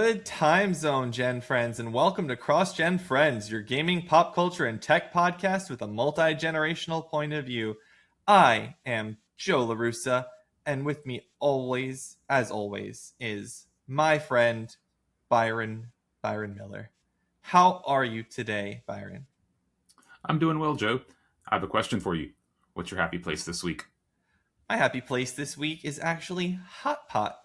Good time zone, Gen Friends, and welcome to CrossGen Friends, your gaming, pop culture, and tech podcast with a multi-generational point of view. I am Joe LaRussa, and with me always, as always, is my friend Byron Miller. How are you today, Byron? I'm doing well, Joe. I have a question for you. What's your happy place this week? My happy place this week is actually Hot Pot.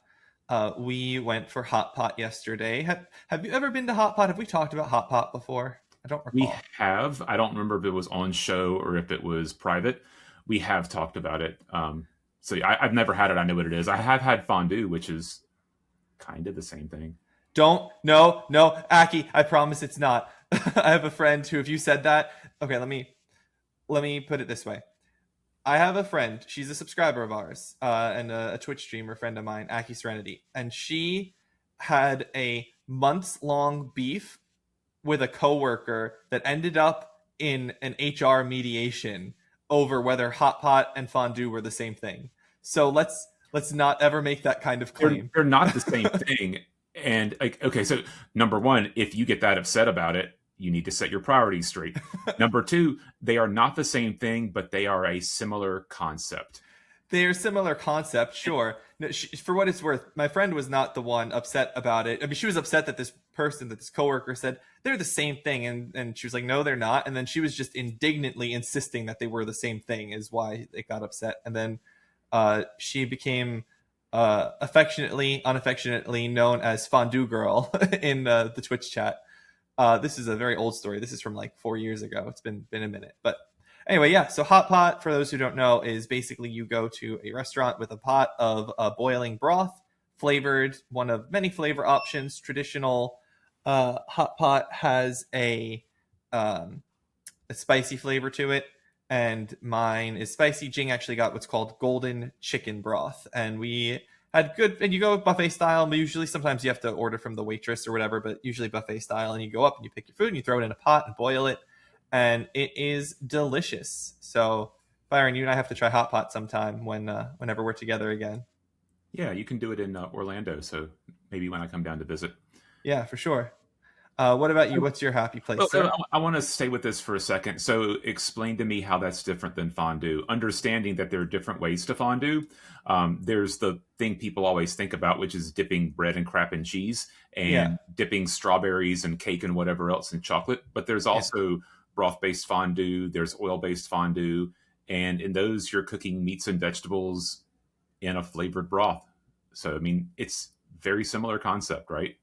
We went for Hot Pot yesterday. Have you ever been to Hot Pot? Have we talked about Hot Pot before? I don't We recall. have, I don't remember if it was on show or if it was private. We have talked about it. I've never had it. I know what it is. I have had fondue, which is kind of the same thing. Don't. No, Aki. I promise it's not. I have a friend who, if you said that, okay, let me put it this way. I have a friend. She's a subscriber of ours, and a Twitch streamer friend of mine, Aki Serenity, and she had a months long beef with a coworker that ended up in an HR mediation over whether hot pot and fondue were the same thing. So let's not ever make that kind of They're, claim. they're not the same thing. And like, okay, so number one, if you get that upset about it, you need to set your priorities straight. Number two, they are not the same thing, but they are a similar concept. They're similar concept, sure. No, for what it's worth, my friend was not the one upset about it. I mean, she was upset that this coworker said they're the same thing, and she was like, no, they're not. And then she was just indignantly insisting that they were the same thing, is why they got upset. And then she became unaffectionately known as Fondue Girl in the Twitch chat. This is a very old story. This is from like 4 years ago. It's been a minute, but anyway, yeah. So hot pot, for those who don't know, is basically you go to a restaurant with a pot of boiling broth, flavored, one of many flavor options. Traditional hot pot has a spicy flavor to it, and mine is spicy. Jing actually got what's called golden chicken broth, and we had good. And you go buffet style. But usually, sometimes you have to order from the waitress or whatever, but usually buffet style. And you go up and you pick your food and you throw it in a pot and boil it, and it is delicious. So, Byron, you and I have to try hot pot sometime whenever we're together again. Yeah, you can do it in Orlando. So maybe when I come down to visit. Yeah, for sure. What about you? What's your happy place, Well, sir? I want to stay with this for a second. So, explain to me how that's different than fondue. Understanding that there are different ways to fondue. There's the thing people always think about, which is dipping bread and crap in cheese Yeah, and dipping strawberries and cake and whatever else in chocolate. But there's yeah. also broth based fondue, there's oil based fondue. And in those, you're cooking meats and vegetables in a flavored broth. So, I mean, it's very similar concept, right?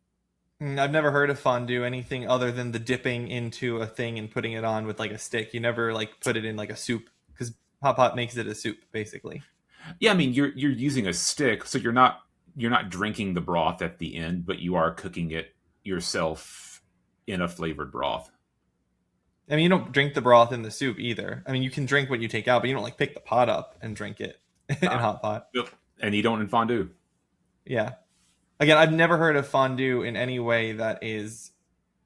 I've never heard of fondue anything other than the dipping into a thing and putting it on with like a stick. You never like put it in like a soup because hot pot makes it a soup basically. Yeah, I mean you're using a stick, so you're not drinking the broth at the end, but you are cooking it yourself in a flavored broth. I mean, you don't drink the broth in the soup either. I mean, you can drink what you take out, but you don't like pick the pot up and drink it in Uh, hot pot. yep. And you don't in fondue. Yeah. Again, I've never heard of fondue in any way that is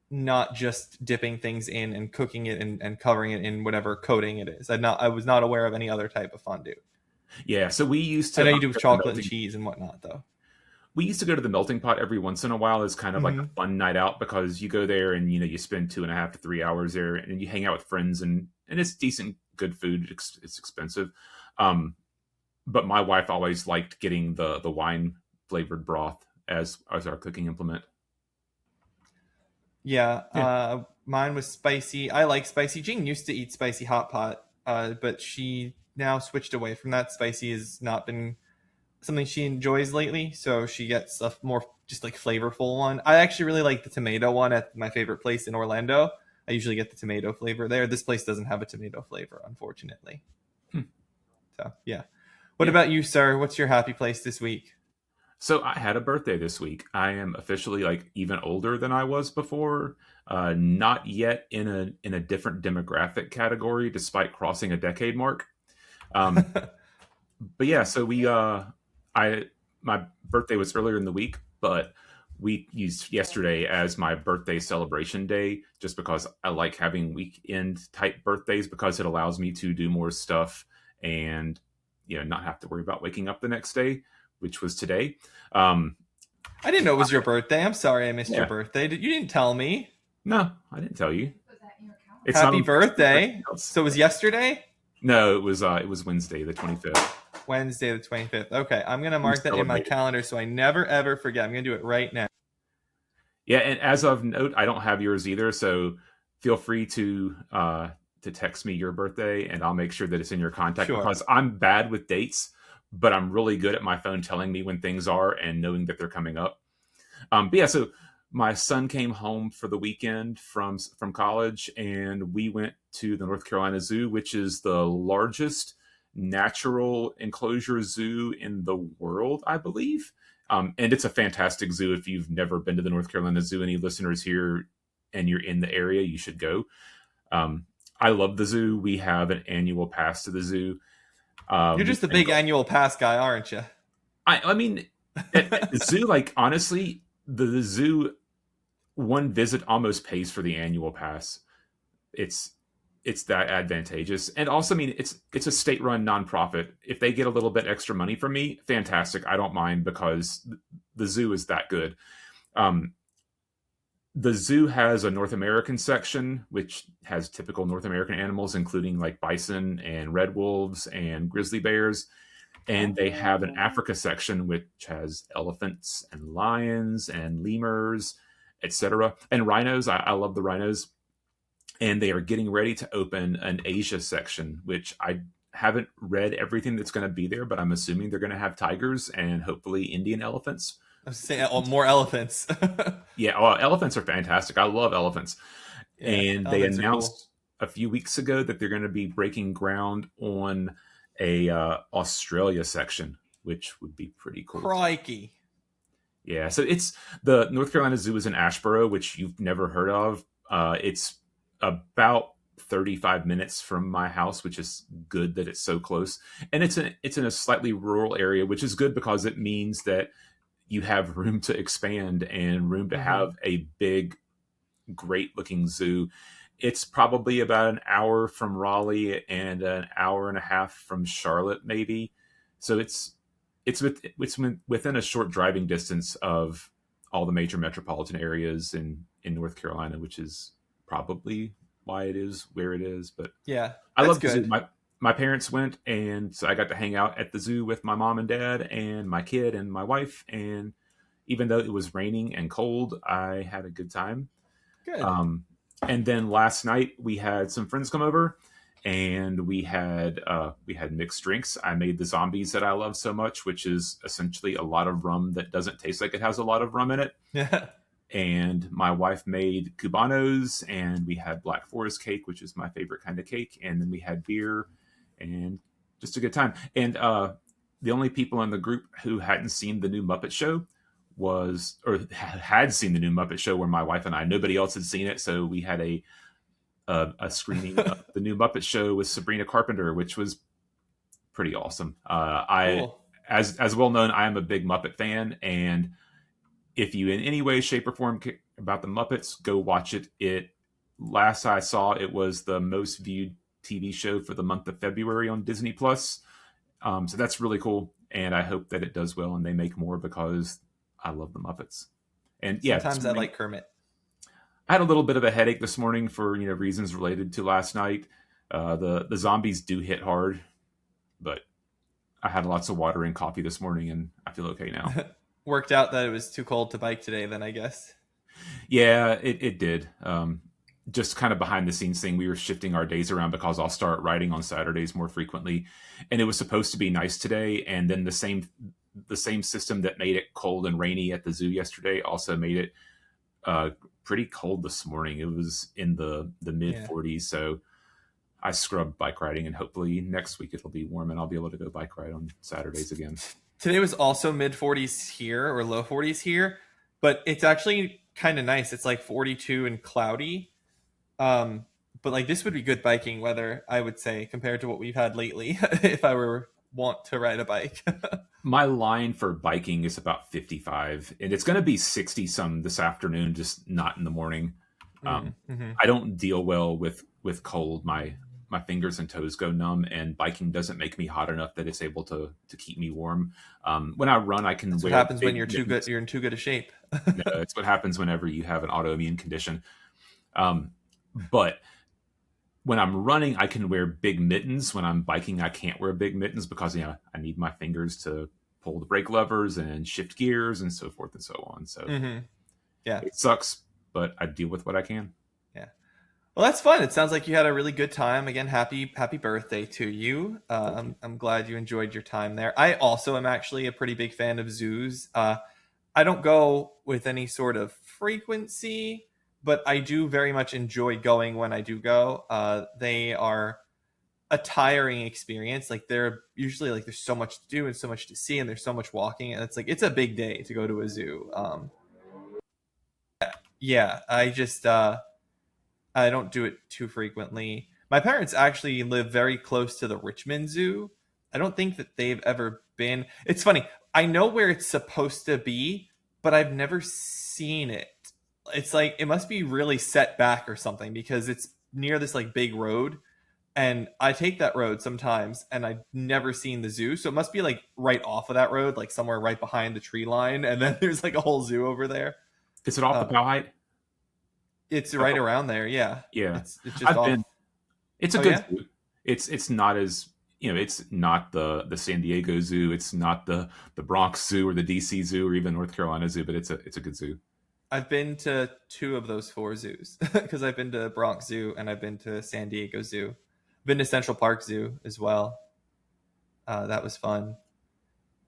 not just dipping things in and cooking it and covering it in whatever coating it is. I was not aware of any other type of fondue. Yeah, so we used I to know you do with go to the chocolate and melting. cheese and whatnot, though. We used to go to the melting pot every once in a while as kind of like a Hmm. fun night out because you go there and you spend 2.5 to 3 hours there and you hang out with friends and it's decent, good food. It's expensive, um, but my wife always liked getting the wine flavored broth as our cooking implement. Yeah, Yeah. mine was spicy. I like spicy. Jing used to eat spicy hot pot, but she now switched away from that. Spicy has not been something she enjoys lately, so she gets a more just like flavorful one. I actually really like the tomato one at my favorite place in Orlando. I usually get the tomato flavor there. This place doesn't have a tomato flavor, unfortunately. Hmm. So yeah. What Yeah. about you, sir? What's your happy place this week? So I had a birthday this week. I am officially like even older than I was before. Not yet in a different demographic category, despite crossing a decade mark. Um, but yeah, so I my birthday was earlier in the week, but we used yesterday as my birthday celebration day, just because I like having weekend type birthdays because it allows me to do more stuff and not have to worry about waking up the next day, which was today. Um, I didn't know it was your birthday. I'm sorry I missed your Yeah. birthday. You didn't tell me. No, I didn't tell you. It's not Happy on the list of birthday. anything else. So it was yesterday? No, it was Wednesday, the 25th. Wednesday the 25th. Okay, I'm going to We mark that in my celebrated. calendar so I never ever forget. I'm going to do it right now. Yeah, and as of note, I don't have yours either, so feel free to text me your birthday, and I'll make sure that it's in your contact Sure. because I'm bad with dates, but I'm really good at my phone telling me when things are and knowing that they're coming up. But yeah, so my son came home for the weekend from college, and we went to the North Carolina Zoo, which is the largest natural enclosure zoo in the world, I believe. And it's a fantastic zoo. If you've never been to the North Carolina Zoo, any listeners here and you're in the area, you should go. I love the zoo. We have an annual pass to the zoo. You're We just a can big go. annual pass guy, aren't you? I mean, at the zoo, like honestly, the zoo one visit almost pays for the annual pass. It's it's that advantageous, and also, I mean, it's a state run nonprofit. If they get a little bit extra money from me, fantastic. I don't mind because the zoo is that good. Um, the zoo has a North American section, which has typical North American animals, including like bison and red wolves and grizzly bears. And they have an Oh. Africa section, which has elephants and lions and lemurs, etc. And rhinos. I love the rhinos. And they are getting ready to open an Asia section, which I haven't read everything that's going to be there, but I'm assuming they're going to have tigers and hopefully Indian elephants. I was saying more elephants. Yeah, oh, elephants are fantastic. I love elephants. Yeah, And they elephants are cool. announced a few weeks ago that they're going to be breaking ground on a Australia section, which would be pretty cool. Crikey. Yeah, so it's the North Carolina Zoo is in Ashboro, which you've never heard of. It's about 35 minutes from my house, which is good that it's so close. And it's in a slightly rural area, which is good because it means that you have room to expand and room to Hmm. have a big, great looking zoo. It's probably about an hour from Raleigh and an hour and a half from Charlotte, maybe. So it's within a short driving distance of all the major metropolitan areas in North Carolina, which is probably why it is where it is. But Yeah, I that's love the zoo. good. My parents went, and so I got to hang out at the zoo with my mom and dad and my kid and my wife. And even though it was raining and cold, I had a good time. Good. Um, and then last night we had some friends come over, and we had mixed drinks. I made the zombies that I love so much, which is essentially a lot of rum that doesn't taste like it has a lot of rum in it. Yeah. And my wife made cubanos, and we had black forest cake, which is my favorite kind of cake. And then we had beer, and just a good time. And the only people in the group who hadn't seen the new Muppet Show was, or had seen the new Muppet Show, were my wife and I. Nobody else had seen it, so we had a screening of the new Muppet Show with Sabrina Carpenter, which was pretty awesome. I Cool. as well known, I am a big Muppet fan, and if you in any way, shape, or form care about the Muppets, go watch it. It last I saw, it was the most viewed TV show for the month of February on Disney Plus. So that's really cool, and I hope that it does well and they make more because I love the Muppets. And yeah, this Sometimes I morning like Kermit. I had a little bit of a headache this morning for reasons related to last night. The zombies do hit hard, but I had lots of water and coffee this morning, and I feel okay now. Worked out that it was too cold to bike today, then I guess. Yeah, it did. Just kind of behind the scenes thing. We were shifting our days around because I'll start riding on Saturdays more frequently, and it was supposed to be nice today. And then the same system that made it cold and rainy at the zoo yesterday also made it uh, pretty cold this morning. It was in the mid Yeah. 40s, so I scrubbed bike riding, and hopefully next week it'll be warm and I'll be able to go bike ride on Saturdays again. Today was also mid 40s here or low 40s here, but it's actually kind of nice. It's like 42 and cloudy. Um, but like this would be good biking weather, I would say, compared to what we've had lately. If I were want to ride a bike. My line for biking is about 55, and it's going to be 60 some this afternoon, just not in the morning. Mm-hmm. I don't deal well with cold. my fingers and toes go numb, and biking doesn't make me hot enough that it's able to keep me warm. When I run, I can That's what wear happens when big you're too good. mittens. You're in too good a shape. No, it's what happens whenever you have an autoimmune condition. But when I'm running, I can wear big mittens. When I'm biking, I can't wear big mittens because I need my fingers to pull the brake levers and shift gears and so forth and so on. So Yeah. it sucks, but I deal with what I can. Yeah. Well, that's fun. It sounds like you had a really good time. Again, happy birthday to you. Thank you. I'm glad you enjoyed your time there. I also am actually a pretty big fan of zoos. I don't go with any sort of frequency, but I do very much enjoy going when I do go. They are a tiring experience. Like they're usually like there's so much to do and so much to see, and there's so much walking, and it's like it's a big day to go to a zoo. Yeah, I don't do it too frequently. My parents actually live very close to the Richmond Zoo. I don't think that they've ever been. It's funny. I know where it's supposed to be, but I've never seen it. It's like it must be really set back or something because it's near this like big road, and I take that road sometimes and I've never seen the zoo. So it must be like right off of that road, like somewhere right behind the tree line, and then there's like a whole zoo over there. Is it off the Uh, Powhite? it's right around there. Yeah. Yeah, It's just I've off. been. It's a Oh good yeah. zoo. It's not as it's not the San Diego Zoo. It's not the Bronx Zoo or the DC Zoo or even North Carolina Zoo, but it's a good zoo. I've been to two of those four zoos because I've been to Bronx Zoo and I've been to San Diego Zoo. Been to Central Park Zoo as well. That was fun.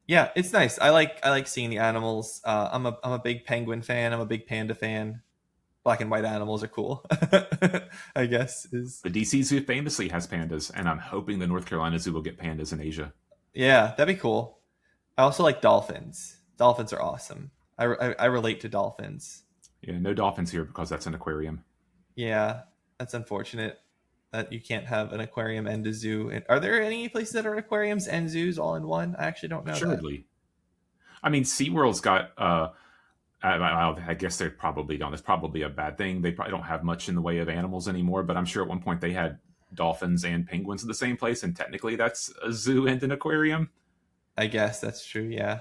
Yeah, it's nice. I like seeing the animals. I'm a big penguin fan. I'm a big panda fan. Black and white animals are cool. I guess is The DC Zoo famously has pandas, and I'm hoping the North Carolina Zoo will get pandas in Asia. yeah, that'd be cool. I also like dolphins. Dolphins are awesome. I relate to dolphins. Yeah, no dolphins here because that's an aquarium. Yeah, that's unfortunate that you can't have an aquarium and a zoo. And are there any places that are aquariums and zoos all in one? I actually don't know that. Assuredly. I mean, SeaWorld's got. I guess they probably don't. It's probably a bad thing. They probably don't have much in the way of animals anymore. But I'm sure at one point they had dolphins and penguins in the same place, and technically that's a zoo and an aquarium. I guess that's true. Yeah.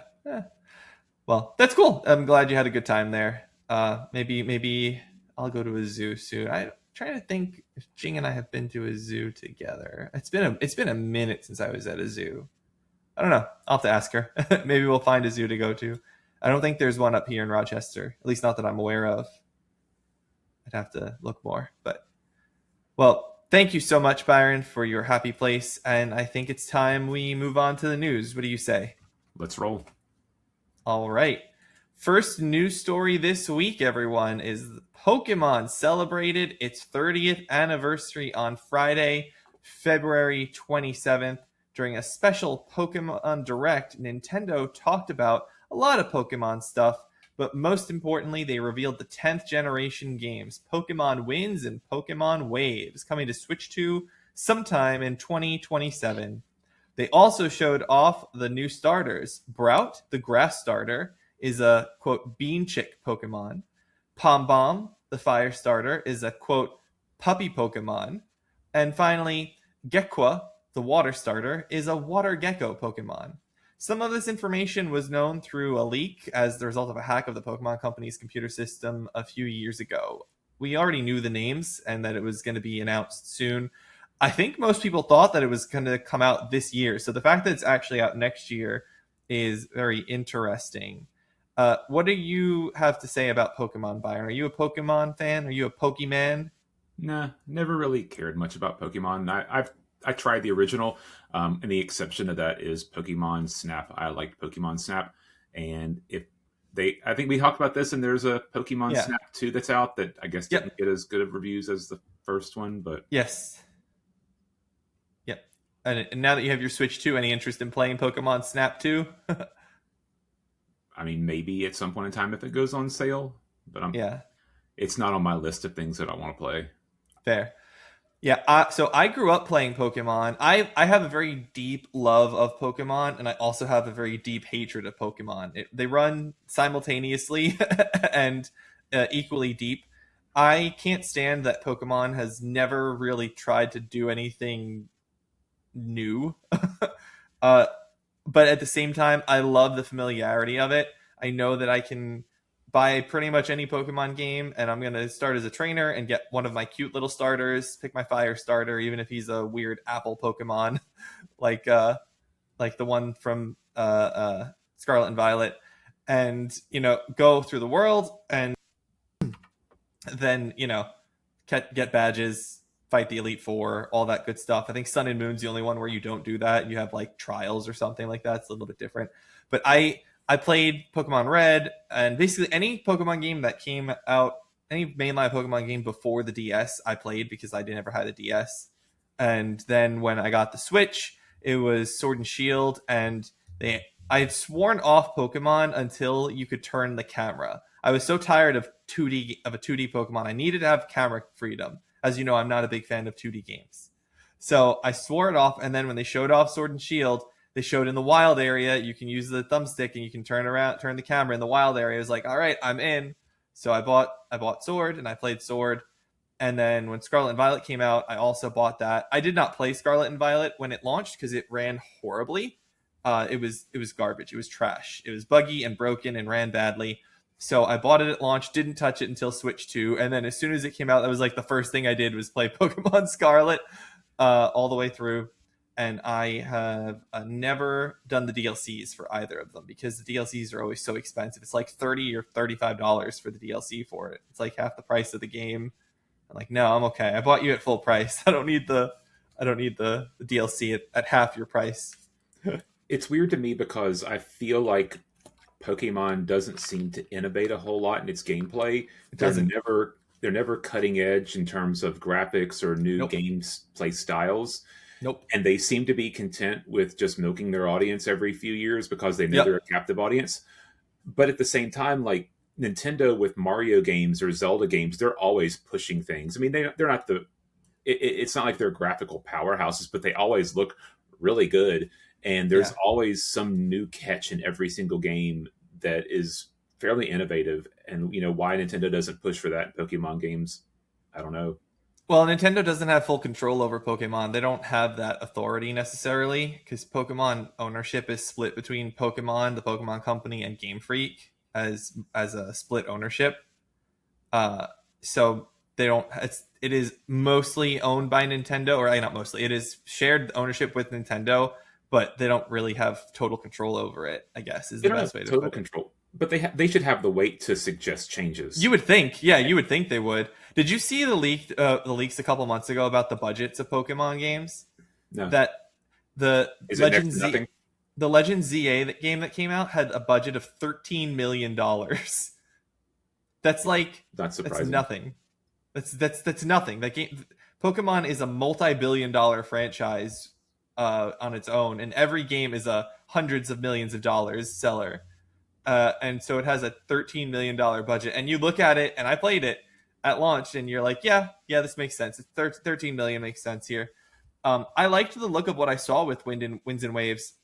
Well, that's cool. I'm glad you had a good time there. Maybe I'll go to a zoo soon. I'm trying to think if Jing and I have been to a zoo together. It's been a minute since I was at a zoo. I don't know. I'll have to ask her. Maybe we'll find a zoo to go to. I don't think there's one up here in Rochester, at least not that I'm aware of. I'd have to look more. But well, thank you so much, Byron, for your happy place. And I think it's time we move on to the news. What do you say? Let's roll. All right. First news story this week, everyone, is Pokemon celebrated its 30th anniversary on Friday, February 27th. During a special Pokemon Direct, Nintendo talked about a lot of Pokemon stuff, but most importantly, they revealed the 10th generation games, Pokemon Winds and Pokemon Waves, coming to Switch 2 sometime in 2027. They also showed off the new starters. Brout, the grass starter, is a quote bean chick Pokemon. Pom Bomb, the fire starter, is a quote puppy Pokemon. And finally, Gekwa, the water starter, is a water gecko Pokemon. Some of this information was known through a leak as the result of a hack of the Pokemon Company's computer system a few years ago. We already knew the names and that it was going to be announced soon. I think most people thought that it was going to come out this year. So the fact that it's actually out next year is very interesting. What do you have to say about Pokemon, Byron? Are you a Pokemon fan? Are you a Pokemon? Nah, never really cared much about Pokemon. I tried the original, and the exception to that is Pokemon Snap. I liked Pokemon Snap, and if I think we talked about this, and there's a Pokemon Yeah. Snap 2 that's out that I guess didn't Yep. get as good of reviews as the first one, but Yes. Yep. And now that you have your Switch 2, any interest in playing Pokemon Snap 2? I mean, maybe at some point in time if it goes on sale, but Yeah. it's not on my list of things that I want to play. Fair. Yeah, so I grew up playing Pokemon. I have a very deep love of Pokemon, and I also have a very deep hatred of Pokemon. They run simultaneously and equally deep. I can't stand that Pokemon has never really tried to do anything new. uh, but at the same time, I love the familiarity of it. I know that I can buy pretty much any Pokemon game, and I'm gonna start as a trainer and get one of my cute little starters. Pick my fire starter, even if he's a weird apple Pokemon, like like the one from Scarlet and Violet, and go through the world and then get badges, fight the Elite Four, all that good stuff. I think Sun and Moon's the only one where you don't do that. You have like trials or something like that. It's a little bit different. But I played Pokemon Red and basically any Pokemon game that came out, any mainline Pokemon game before the DS, I played because I never had a DS. And then when I got the Switch, it was Sword and Shield, and I'd sworn off Pokemon until you could turn the camera. I was so tired of 2D Pokemon. I needed to have camera freedom. As you know, I'm not a big fan of 2D games. So I swore it off, and then when they showed off Sword and Shield, they showed in the wild area you can use the thumbstick and you can turn the camera in the wild area. I was like, all right, I'm in. So I bought Sword and I played Sword. And then when Scarlet and Violet came out, I also bought that. I did not play Scarlet and Violet when it launched because it ran horribly. It was garbage. It was trash. It was buggy and broken and ran badly. So I bought it at launch, didn't touch it until Switch 2, and then as soon as it came out, that was like the first thing I did was play Pokemon Scarlet all the way through. And I have never done the DLCs for either of them because the DLCs are always so expensive. It's like $30 or $35 for the DLC for it. It's like half the price of the game. I'm like, no, I'm okay. I bought you at full price. I don't need the DLC at half your price. It's weird to me because I feel like Pokemon doesn't seem to innovate a whole lot in its gameplay. It They're doesn't. never cutting edge in terms of graphics or new Nope. games play styles. Nope. And they seem to be content with just milking their audience every few years because they know they're Yep. a captive audience. But at the same time, like Nintendo with Mario games or Zelda games, they're always pushing things. I mean, they're not it's not like they're graphical powerhouses, but they always look really good. And there's Yeah. always some new catch in every single game that is fairly innovative. And why Nintendo doesn't push for that in Pokemon games, I don't know. Well, Nintendo doesn't have full control over Pokemon. They don't have that authority necessarily because Pokemon ownership is split between Pokemon, the Pokemon Company, and Game Freak as a split ownership. Uh, so they don't. It is mostly owned by Nintendo, or not mostly. It is shared ownership with Nintendo, but they don't really have total control over it. I guess is They the don't have best way to total put it. control, but they should have the weight to suggest You changes. would think, yeah, you would think they would. Did you see the leaks a couple months ago about the budgets of Pokemon games? No, That the is it next Legend to Z nothing? the Legend ZA game that came out had a budget of $13 million. That's Not that's surprising. nothing. That's nothing. That game Pokemon is a multi-billion-dollar franchise on its own, and every game is a hundreds of millions of dollars seller. And so it has a $13 million budget. And you look at it, and I played it at launch, and you're like, yeah, this makes sense. It's 13 million makes sense here. I liked the look of what I saw with Winds and Waves.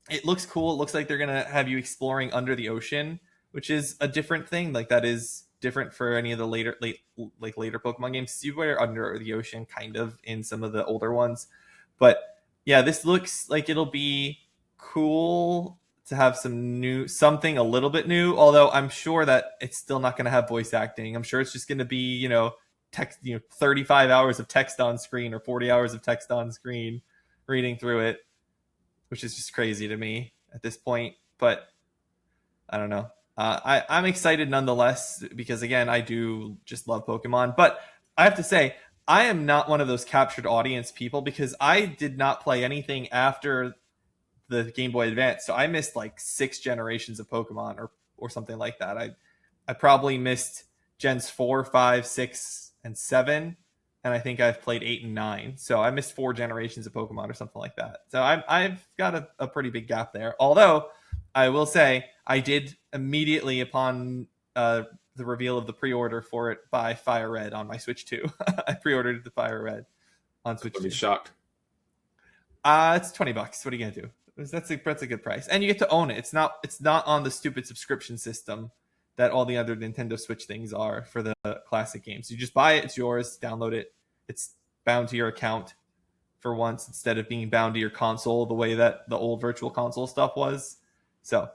It looks cool. It looks like they're gonna have you exploring under the ocean, which is a different thing. Like that is different for any of the later Pokemon games. You were under the ocean, kind of in some of the older ones, but yeah, this looks like it'll be cool to have something a little bit new. Although I'm sure that it's still not going to have voice acting. I'm sure it's just going to be text, 35 hours of text on screen or 40 hours of text on screen reading through it, which is just crazy to me at this point. But I don't know. I'm excited nonetheless because again, I do just love Pokemon. But I have to say, I am not one of those captured audience people because I did not play anything after the Game Boy Advance, so I missed like 6 generations of Pokemon or something like that. I probably missed gens 4, 5, 6, and 7, and I think I've played 8 and 9. So I missed 4 generations of Pokemon or something like that. So I've got a pretty big gap there. Although I will say I did immediately upon the reveal of the pre-order for it buy Fire Red on my Switch 2. I pre-ordered the Fire Red on Switch I'd be 2. shocked. It's $20. What are you gonna do? That's a good price, and you get to own it. It's not on the stupid subscription system that all the other Nintendo Switch things are for the classic games. You just buy it, it's yours, download it, it's bound to your account for once instead of being bound to your console the way that the old Virtual Console stuff was. So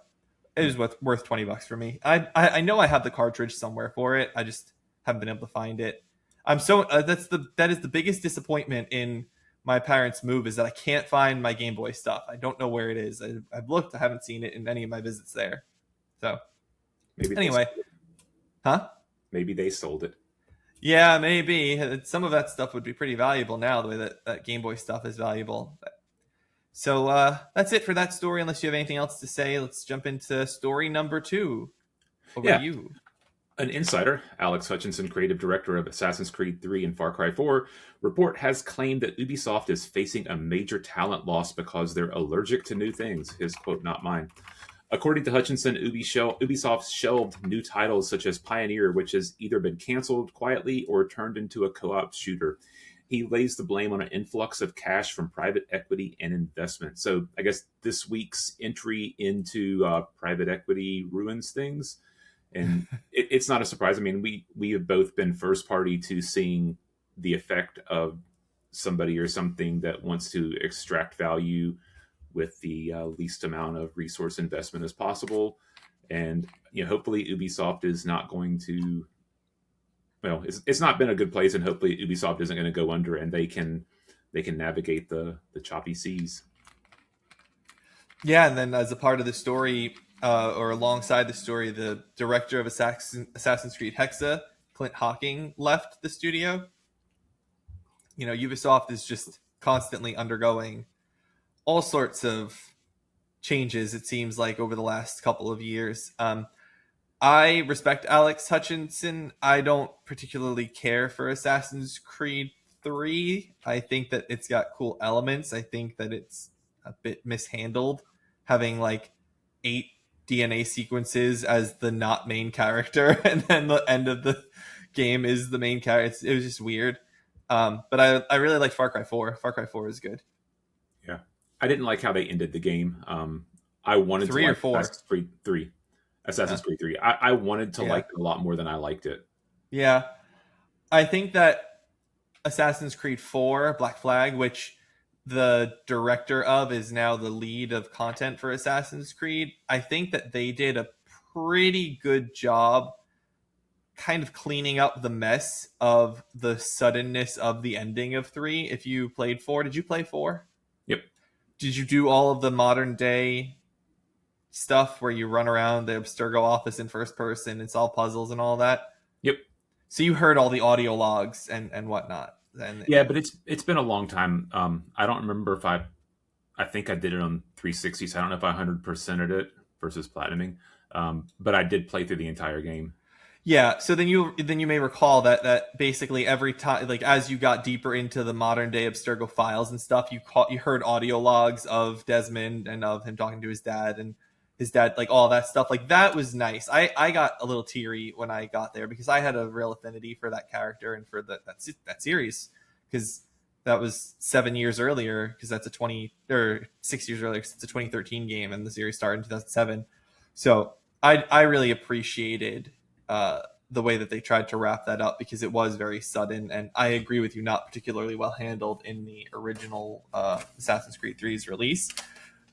it Yeah. is worth $20 for me. I know I have the cartridge somewhere for it. I just haven't been able to find it. I'm so that is the biggest disappointment in my parents' move is that I can't find my Game Boy stuff. I don't know where it is. I've looked. I haven't seen it in any of my visits there. So Maybe they anyway, sold it. huh? Maybe they sold it. Yeah, maybe some of that stuff would be pretty valuable now. The way that Game Boy stuff is valuable. So that's it for that story. Unless you have anything else to say, let's jump into story number 2. Over to Yeah. you. An insider, Alex Hutchinson, creative director of Assassin's Creed 3 and Far Cry 4, report has claimed that Ubisoft is facing a major talent loss because they're allergic to new things. His quote, not mine. According to Hutchinson, Ubisoft shelved new titles such as Pioneer, which has either been canceled quietly or turned into a co-op shooter. He lays the blame on an influx of cash from private equity and investment. So I guess this week's entry into private equity ruins things. And it's not a surprise. I mean, we have both been first party to seeing the effect of somebody or something that wants to extract value with the least amount of resource investment as possible. And hopefully Ubisoft is not going to. Well, it's not been a good place, and hopefully Ubisoft isn't going to go under, and they can navigate the choppy seas. Yeah, and then as a part of the story, or alongside the story, the director of Assassin's Creed Hexa, Clint Hocking, left the studio. Ubisoft is just constantly undergoing all sorts of changes, it seems like, over the last couple of years. I respect Alex Hutchinson. I don't particularly care for Assassin's Creed 3. I think that it's got cool elements. I think that it's a bit mishandled, having like 8 DNA sequences as the not main character, and then the end of the game is the main character. It was just weird. But I really like Far Cry 4. Far Cry 4 is good. Yeah, I didn't like how they ended the game. I wanted to 3 or like 4? Assassin's Creed 3. Assassin's Creed 3. I wanted to Yeah. like it a lot more than I liked it. Yeah. I think that Assassin's Creed 4, Black Flag, which the director of is now the lead of content for Assassin's Creed, I think that they did a pretty good job kind of cleaning up the mess of the suddenness of the ending of 3. If you played 4, did you play 4? Yep. Did you do all of the modern day stuff where you run around the Abstergo office in first person and solve puzzles and all that? Yep. So you heard all the audio logs and whatnot. And Yeah, but it's been a long time. I don't remember if I think I did it on 360, so I don't know if I 100%ed it versus platinuming. But I did play through the entire game. yeah, so then you may recall that basically every time, like as you got deeper into the modern day Abstergo files and stuff, you heard audio logs of Desmond and of him talking to his dad, and his dad, like all that stuff. Like that was nice. I got a little teary when I got there because I had a real affinity for that character and for that series, because that was 7 years earlier, because that's a 20 or 6 years earlier, because it's a 2013 game and the series started in 2007. So I really appreciated the way that they tried to wrap that up, because it was very sudden, and I agree with you, not particularly well handled in the original Assassin's Creed 3's release.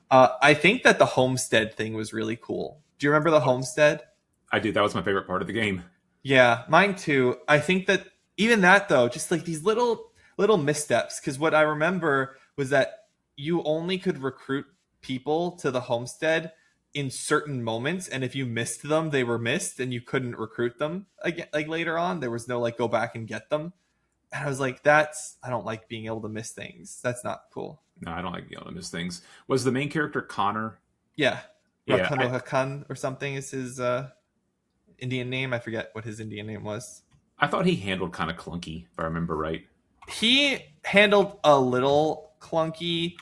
I think that the homestead thing was really cool. Do you remember the homestead? I did. That was my favorite part of the game. Yeah, mine too. I think that even that though, just like these little missteps, because what I remember was that you only could recruit people to the homestead in certain moments, and if you missed them, they were missed, and you couldn't recruit them again. Like later on, there was no like go back and get them. And I was like, I don't like being able to miss things. That's not cool. No, I don't like being able to miss things. Was the main character Connor? Yeah, Yeah, Ratundo Hakan or something is his Indian name. I forget what his Indian name was. I thought he handled kind of clunky, if I remember right. He handled a little clunky,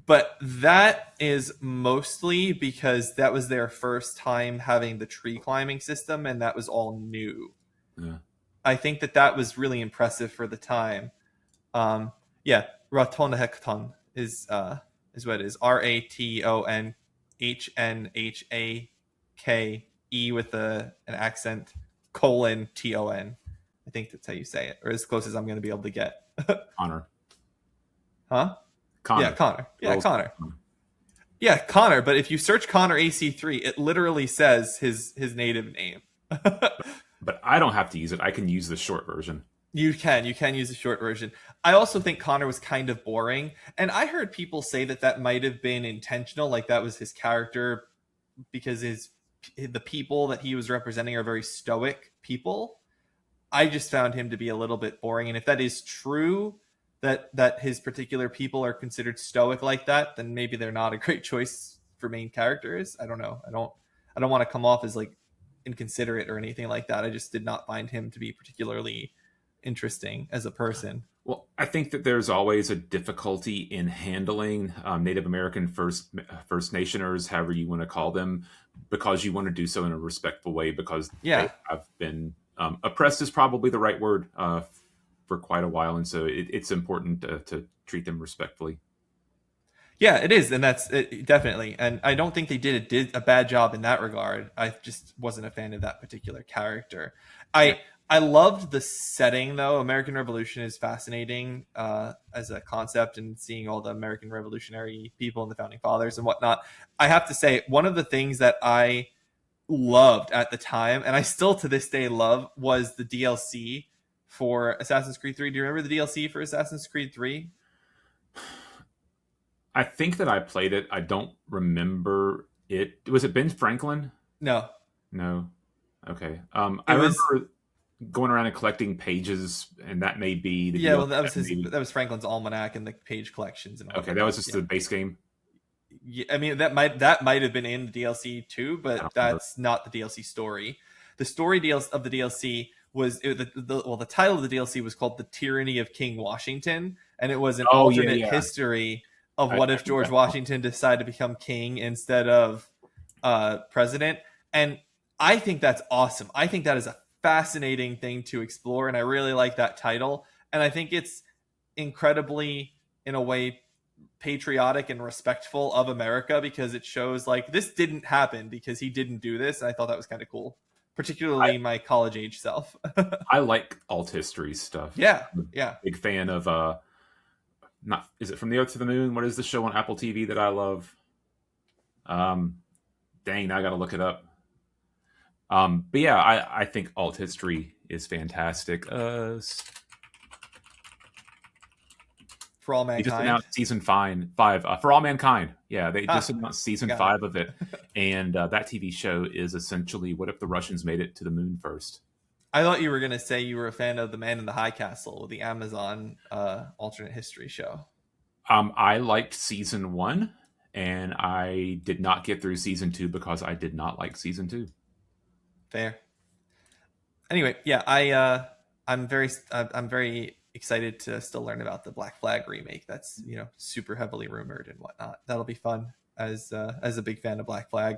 but that is mostly because that was their first time having the tree climbing system, and that was all new. Yeah. I think that was really impressive for the time. Yeah, Raton Hekton is what it is. RATONHNHAKE E with an accent, colon Ton. I think that's how you say it, or as close as I'm going to be able to get. Connor. Huh? Yeah, Connor. Connor. Yeah, Rolls. Connor. Yeah, Connor. But if you search Connor AC3, it literally says his native name. But I don't have to use it. I can use the short version. You can use the short version. I also think Connor was kind of boring, and I heard people say that that might have been intentional, like that was his character because the people that he was representing are very stoic people. I just found him to be a little bit boring, and if that is true, that his particular people are considered stoic like that, then maybe they're not a great choice for main characters. I don't know. I don't want to come off as like inconsiderate or anything like that. I just did not find him to be particularly interesting as a person. Well, I think that there's always a difficulty in handling Native American First Nationers, however you want to call them, because you want to do so in a respectful way because Yeah. they have been oppressed is probably the right word for quite a while, and so it's important to treat them respectfully. Yeah, it is, and that's it, definitely. And I don't think they did a bad job in that regard. I just wasn't a fan of that particular character. Yeah. I loved the setting though. American Revolution is fascinating as a concept, and seeing all the American Revolutionary people and the founding fathers and whatnot. I have to say, one of the things that I loved at the time, and I still to this day love, was the DLC for Assassin's Creed 3. Do you remember the DLC for Assassin's Creed 3? I think that I played it. I don't remember it. Was it Ben Franklin? No, No. Okay. I it was. remember going around and collecting pages, and that may be the Yeah, deal. well, that was That may be- that was Franklin's almanac and the page collections and okay, whatnot. that was just Yeah. the base game. Yeah, I mean that might have been in the DLC too, I but don't remember. that's not the DLC story. The story deals of the DLC was the title of the DLC was called "The Tyranny of King Washington," and it was an Oh yeah, alternate yeah. history of I what if think George that. Washington decided to become king instead of president. And I think that's awesome. I think that is a fascinating thing to explore, and I really like that title. And I think it's incredibly, in a way, patriotic and respectful of America because it shows like this didn't happen because he didn't do this. And I thought that was kind of cool, I, particularly my college age self. I like alt history stuff. Yeah, I'm a yeah. big fan of not is it From the Earth to the Moon? What is the show on Apple TV that I love? Um, dang, now I got to look it up. But yeah, I think alt history is fantastic. For all They just mankind. announced season five for All Mankind. Yeah, they just Ah, announced season got it. 5 of it, and that TV show is essentially what if the Russians made it to the moon first? I thought you were gonna say you were a fan of The Man in the High Castle, the Amazon alternate history show. I liked season 1, and I did not get through season 2 because I did not like season 2. Fair. Anyway, yeah, I'm very excited to still learn about the Black Flag remake. That's super heavily rumored and whatnot. That'll be fun as a big fan of Black Flag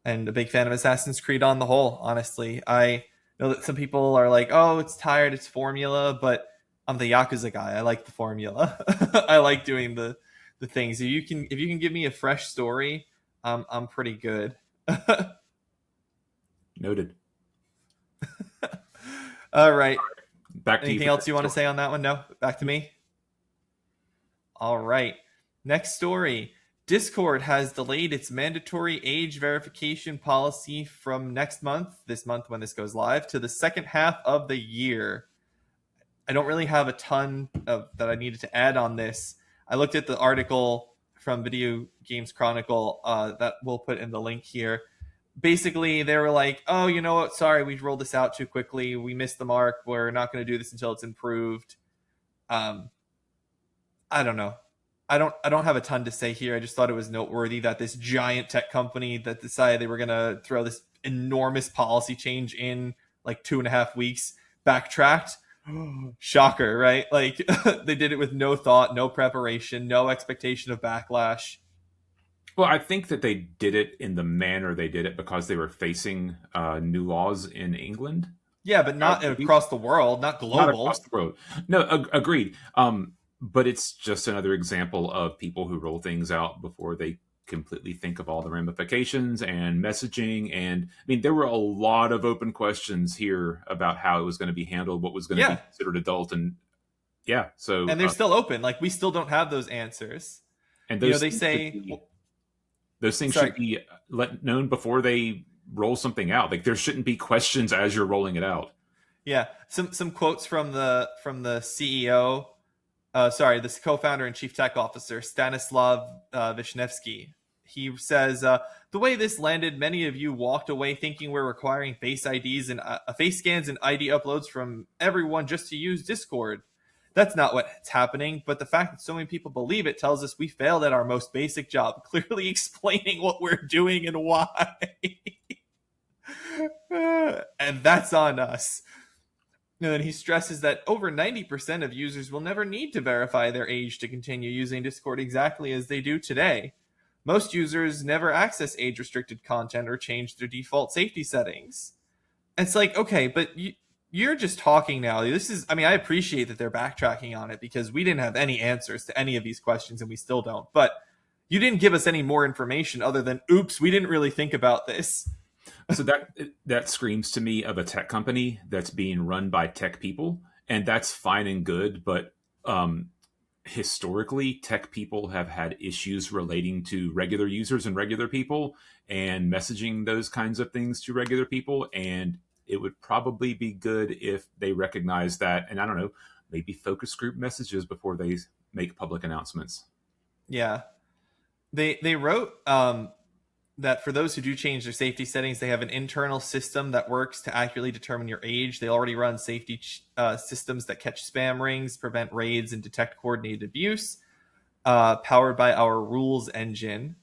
and a big fan of Assassin's Creed on the whole. Honestly, I know that some people are like, "Oh, it's tired, it's formula," but I'm the Yakuza guy. I like the formula. I like doing the things. If you can give me a fresh story, I'm pretty good. Noted. All right. Back to you. Anything For else the you want to story. say on that one? No? Back to me? All right. Next story. Discord has delayed its mandatory age verification policy from next month, this month when this goes live, to the second half of the year. I don't really have a ton that I needed to add on this. I looked at the article from Video Games Chronicle that we'll put in the link here. Basically, they were like, "Oh, you know what? Sorry, we rolled this out too quickly. We missed the mark. We're not going to do this until it's improved." Um, I don't know. I don't have a ton to say here. I just thought it was noteworthy that this giant tech company that decided they were going to throw this enormous policy change in like 2.5 weeks backtracked. Shocker, right? Like they did it with no thought, no preparation, no expectation of backlash. Well, I think that they did it in the manner they did it because they were facing new laws in England. Yeah, but not across the world, not Not across global. the road. No, agreed. But it's just another example of people who roll things out before they completely think of all the ramifications and messaging. And I mean, there were a lot of open questions here about how it was going to be handled, what was going to be Yeah, considered adult, and yeah. So and they're still open. Like we still don't have those answers. and You know, those they things should say, be well, those things sorry. should be known before they roll something out. Like there shouldn't be questions as you're rolling it out. Yeah, some quotes from the CEO. Sorry, this co-founder and chief tech officer Stanislav Vishnevsky. He says the way this landed, many of you walked away thinking we're requiring face IDs and face scans and ID uploads from everyone just to use Discord. That's not what's happening, but the fact that so many people believe it tells us we failed at our most basic job, clearly explaining what we're doing and why. And that's on us. And then he stresses that over 90% of users will never need to verify their age to continue using Discord exactly as they do today. Most users never access age restricted content or change their default safety settings. It's like, okay, but you're just talking now. This is, I mean, I appreciate that they're backtracking on it because we didn't have any answers to any of these questions and we still don't. But you didn't give us any more information other than, oops, we didn't really think about this. So that screams to me of a tech company that's being run by tech people, and that's fine and good. But historically, tech people have had issues relating to regular users and regular people, and messaging those kinds of things to regular people. And it would probably be good if they recognize that, and I don't know, maybe focus group messages before they make public announcements. Yeah. They wrote that for those who do change their safety settings, they have an internal system that works to accurately determine your age. They already run safety systems that catch spam rings, prevent raids, and detect coordinated abuse, powered by our rules engine.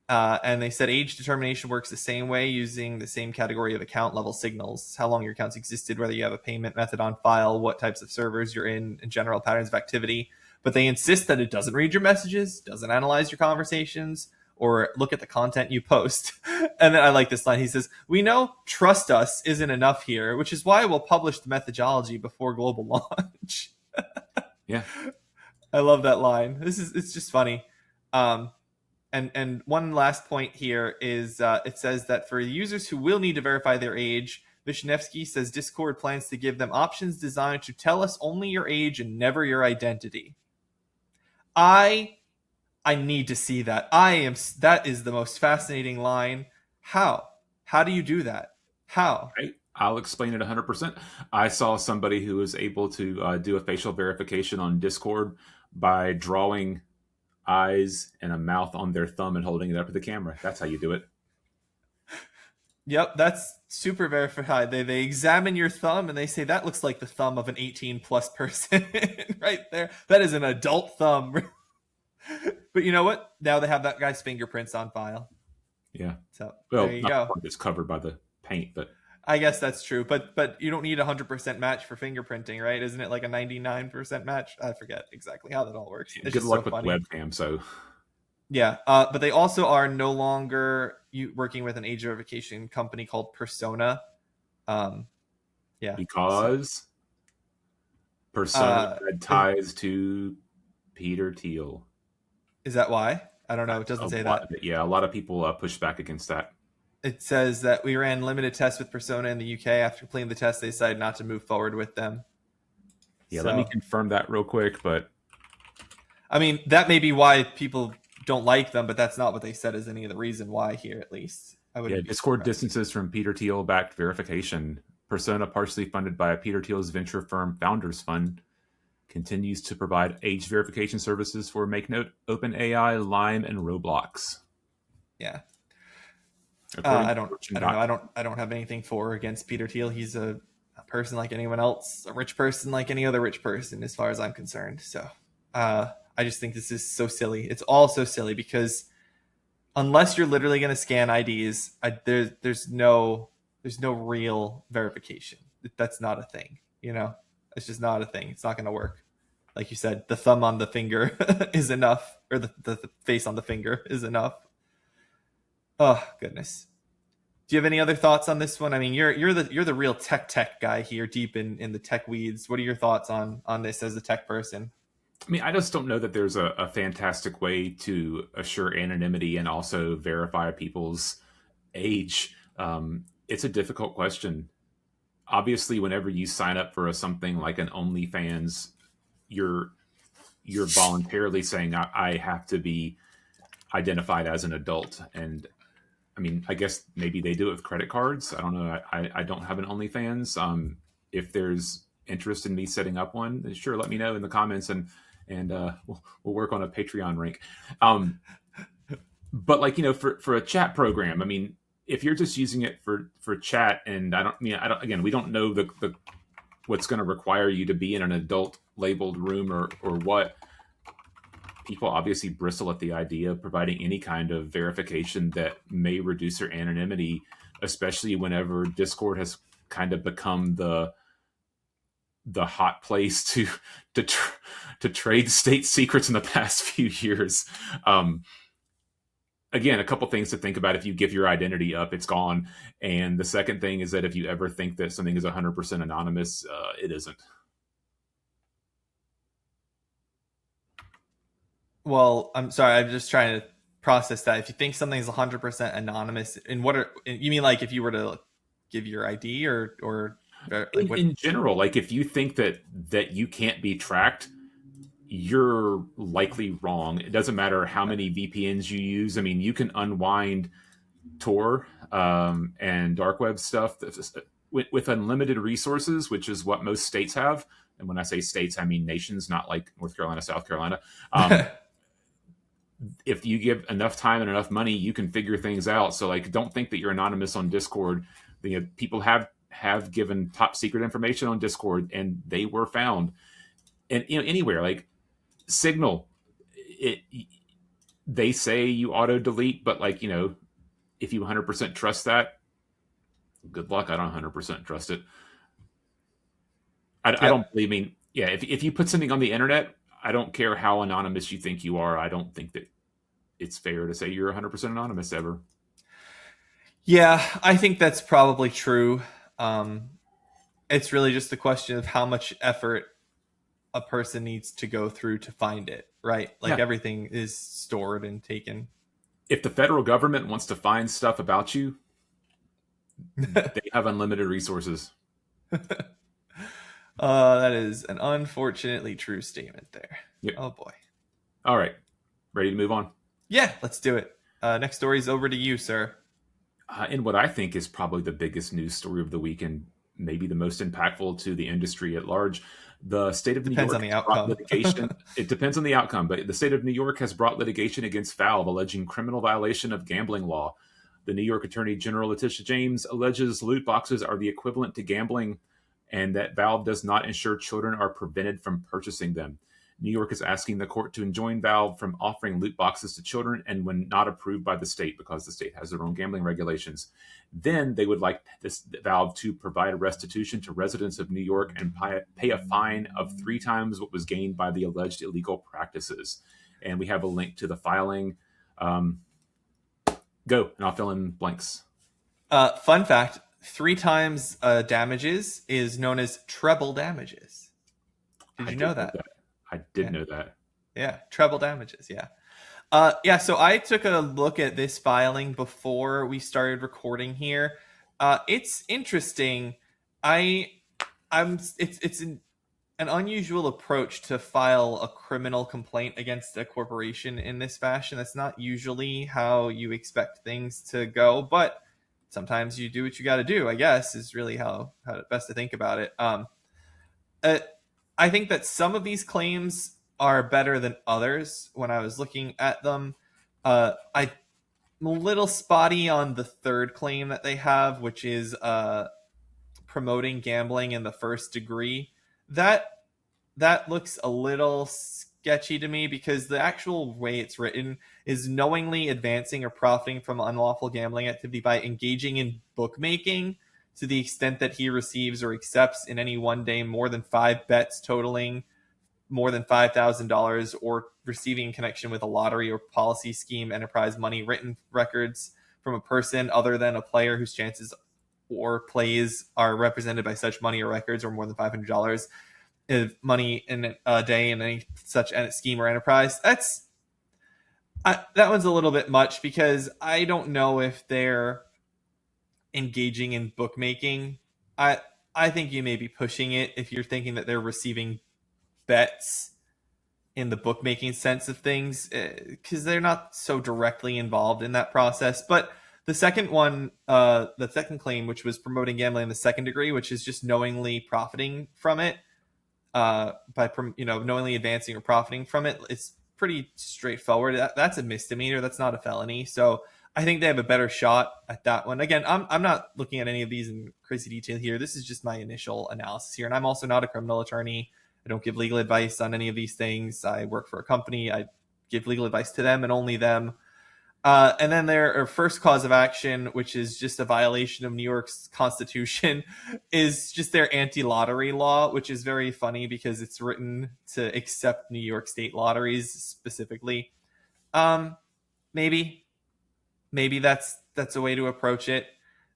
And they said age determination works the same way using the same category of account level signals, how long your accounts existed, whether you have a payment method on file, what types of servers you're in, and general patterns of activity. But they insist that it doesn't read your messages, doesn't analyze your conversations, or look at the content you post. And then I like this line. He says, we know trust us isn't enough here, which is why we'll publish the methodology before global launch. Yeah. I love that line. It's just funny. And one last point here is it says that for users who will need to verify their age, Vishnevsky says Discord plans to give them options designed to tell us only your age and never your identity. I need to see that. That is the most fascinating line. How? How do you do that? How? I'll explain it 100%. I saw somebody who was able to do a facial verification on Discord by drawing eyes and a mouth on their thumb and holding it up to the camera. That's how you do it. Yep, that's super verified. They examine your thumb and they say that looks like the thumb of an 18 plus person right there. That is an adult thumb. But you know what? Now they have that guy's fingerprints on file. Yeah. So Well, there you go. it's covered by the paint, but I guess that's true. But you don't need a 100% match for fingerprinting, right? Isn't it like a 99% match? I forget exactly how that all works. It's good just luck so with funny. webcam. So Yeah, but they also are no longer working with an age verification company called Persona. Yeah, because Persona had ties to Peter Thiel. Is that why? I don't know. It doesn't say that. Yeah, a lot of people push back against that. It says that we ran limited tests with Persona in the UK. After completing the test, they decided not to move forward with them. Yeah, let me confirm that real quick. But I mean, that may be why people don't like them, but that's not what they said as any of the reason why here, at least. Discord distances from Peter Thiel backed verification. Persona, partially funded by Peter Thiel's venture firm Founders Fund, continues to provide age verification services for MakeNote, OpenAI, Lime, and Roblox. Yeah. I don't know. I don't have anything for or against Peter Thiel. He's a person like anyone else, a rich person like any other rich person, as far as I'm concerned. So I just think this is so silly. It's all so silly because unless you're literally going to scan IDs, there's no real verification. That's not a thing. You know, it's just not a thing. It's not going to work. Like you said, the thumb on the finger is enough, or the face on the finger is enough. Oh goodness. Do you have any other thoughts on this one? I mean, you're the real tech guy here, deep in the tech weeds. What are your thoughts on this as a tech person? I mean, I just don't know that there's a fantastic way to assure anonymity and also verify people's age. It's a difficult question. Obviously, whenever you sign up for something like an OnlyFans, you're you're voluntarily saying I have to be identified as an adult. And I mean, I guess maybe they do it with credit cards. I don't know. I don't have an OnlyFans. If there's interest in me setting up one, then sure, let me know in the comments, and we'll work on a Patreon rank. Um, but like, for a chat program, I mean, if you're just using it for chat, and I don't, again, we don't know the what's going to require you to be in an adult labeled room or what. People obviously bristle at the idea of providing any kind of verification that may reduce their anonymity, especially whenever Discord has kind of become the hot place to to trade state secrets in the past few years. Um, Again, a couple things to think about. If you give your identity up, it's gone. And the second thing is that if you ever think that something is 100% anonymous, it isn't. Well, I'm sorry. I'm just trying to process that. If you think something's 100% anonymous, and you mean like if you were to give your ID or like what? In general, like if you think that you can't be tracked, you're likely wrong. It doesn't matter how many VPNs you use. I mean, you can unwind Tor and dark web stuff with unlimited resources, which is what most states have. And when I say states, I mean nations, not like North Carolina, South Carolina. If you give enough time and enough money, you can figure things out. So like, don't think that you're anonymous on Discord. People have given top secret information on Discord, and they were found. And anywhere like Signal, it they say you auto delete, but like if you 100% trust that, good luck. I don't 100% trust it. I Yep. don't believe. I mean, yeah, if you put something on the internet, I don't care how anonymous you think you are. I don't think that it's fair to say you're 100% anonymous ever. Yeah, I think that's probably true. Um, it's really just a question of how much effort a person needs to go through to find it, right? Like Yeah. everything is stored and taken. If the federal government wants to find stuff about you, they have unlimited resources. That is an unfortunately true statement there. Yep. Oh boy. All right. Ready to move on? Yeah, let's do it. Next story's over to you, sir. And what I think is probably the biggest news story of the week, and maybe the most impactful to the industry at large. The state of New Depends on York the has brought outcome. litigation. It depends on the outcome, but the state of New York has brought litigation against Valve, alleging criminal violation of gambling law. The New York Attorney General Letitia James alleges loot boxes are the equivalent to gambling, and that Valve does not ensure children are prevented from purchasing them. New York is asking the court to enjoin Valve from offering loot boxes to children, and when not approved by the state, because the state has their own gambling regulations. Then they would like this Valve to provide restitution to residents of New York and pay a fine of 3 times what was gained by the alleged illegal practices. And we have a link to the filing. Go, and I'll fill in blanks. Fun fact: 3 times damages is known as treble damages. Did I you know did know that? that. I did Yeah. know that. Yeah, treble damages. Yeah. Yeah. So I took a look at this filing before we started recording here. It's interesting. I I'm it's an unusual approach to file a criminal complaint against a corporation in this fashion. That's not usually how you expect things to go, but sometimes you do what you got to do. I guess is really how best to think about it. Uh, I think that some of these claims are better than others. When I was looking at them, I'm a little spotty on the third claim that they have, which is promoting gambling in the first degree. That that looks a little sketchy to me because the actual way it's written is knowingly advancing or profiting from unlawful gambling activity by engaging in bookmaking to the extent that he receives or accepts in any one day more than 5 bets totaling more than $5,000 or receiving in connection with a lottery or policy scheme enterprise money written records from a person other than a player whose chances or plays are represented by such money or records or more than $500 money in a day in any such scheme or enterprise. That one's a little bit much because I don't know if they're engaging in bookmaking. I I think you may be pushing it if you're thinking that they're receiving bets in the bookmaking sense of things, because they're not so directly involved in that process. But the second one, the second claim, which was promoting gambling in the second degree, which is just knowingly profiting from it, knowingly advancing or profiting from it, it's pretty straightforward. That's a misdemeanor. That's not a felony. So I think they have a better shot at that one. Again, I'm not looking at any of these in crazy detail here. This is just my initial analysis here, and I'm also not a criminal attorney. I don't give legal advice on any of these things. I work for a company. I give legal advice to them and only them. And then their first cause of action, which is just a violation of New York's constitution, is just their anti-lottery law, which is very funny because it's written to accept New York state lotteries specifically. Um, maybe, maybe that's a way to approach it.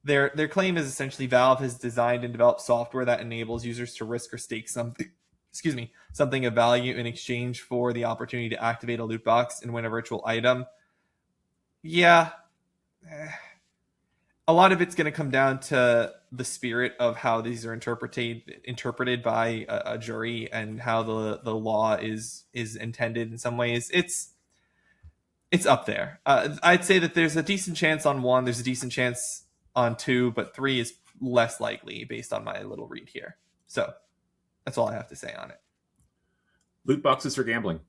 Their claim is essentially Valve has designed and developed software that enables users to risk or stake something. Excuse me, something of value in exchange for the opportunity to activate a loot box and win a virtual item. Yeah, a lot of it's going to come down to the spirit of how these are interpreted by a jury and how the law is intended in some ways. It's up there. I'd say that there's a decent chance on one, there's a decent chance on two, but three is less likely based on my little read here. So that's all I have to say on it. Loot boxes are gambling.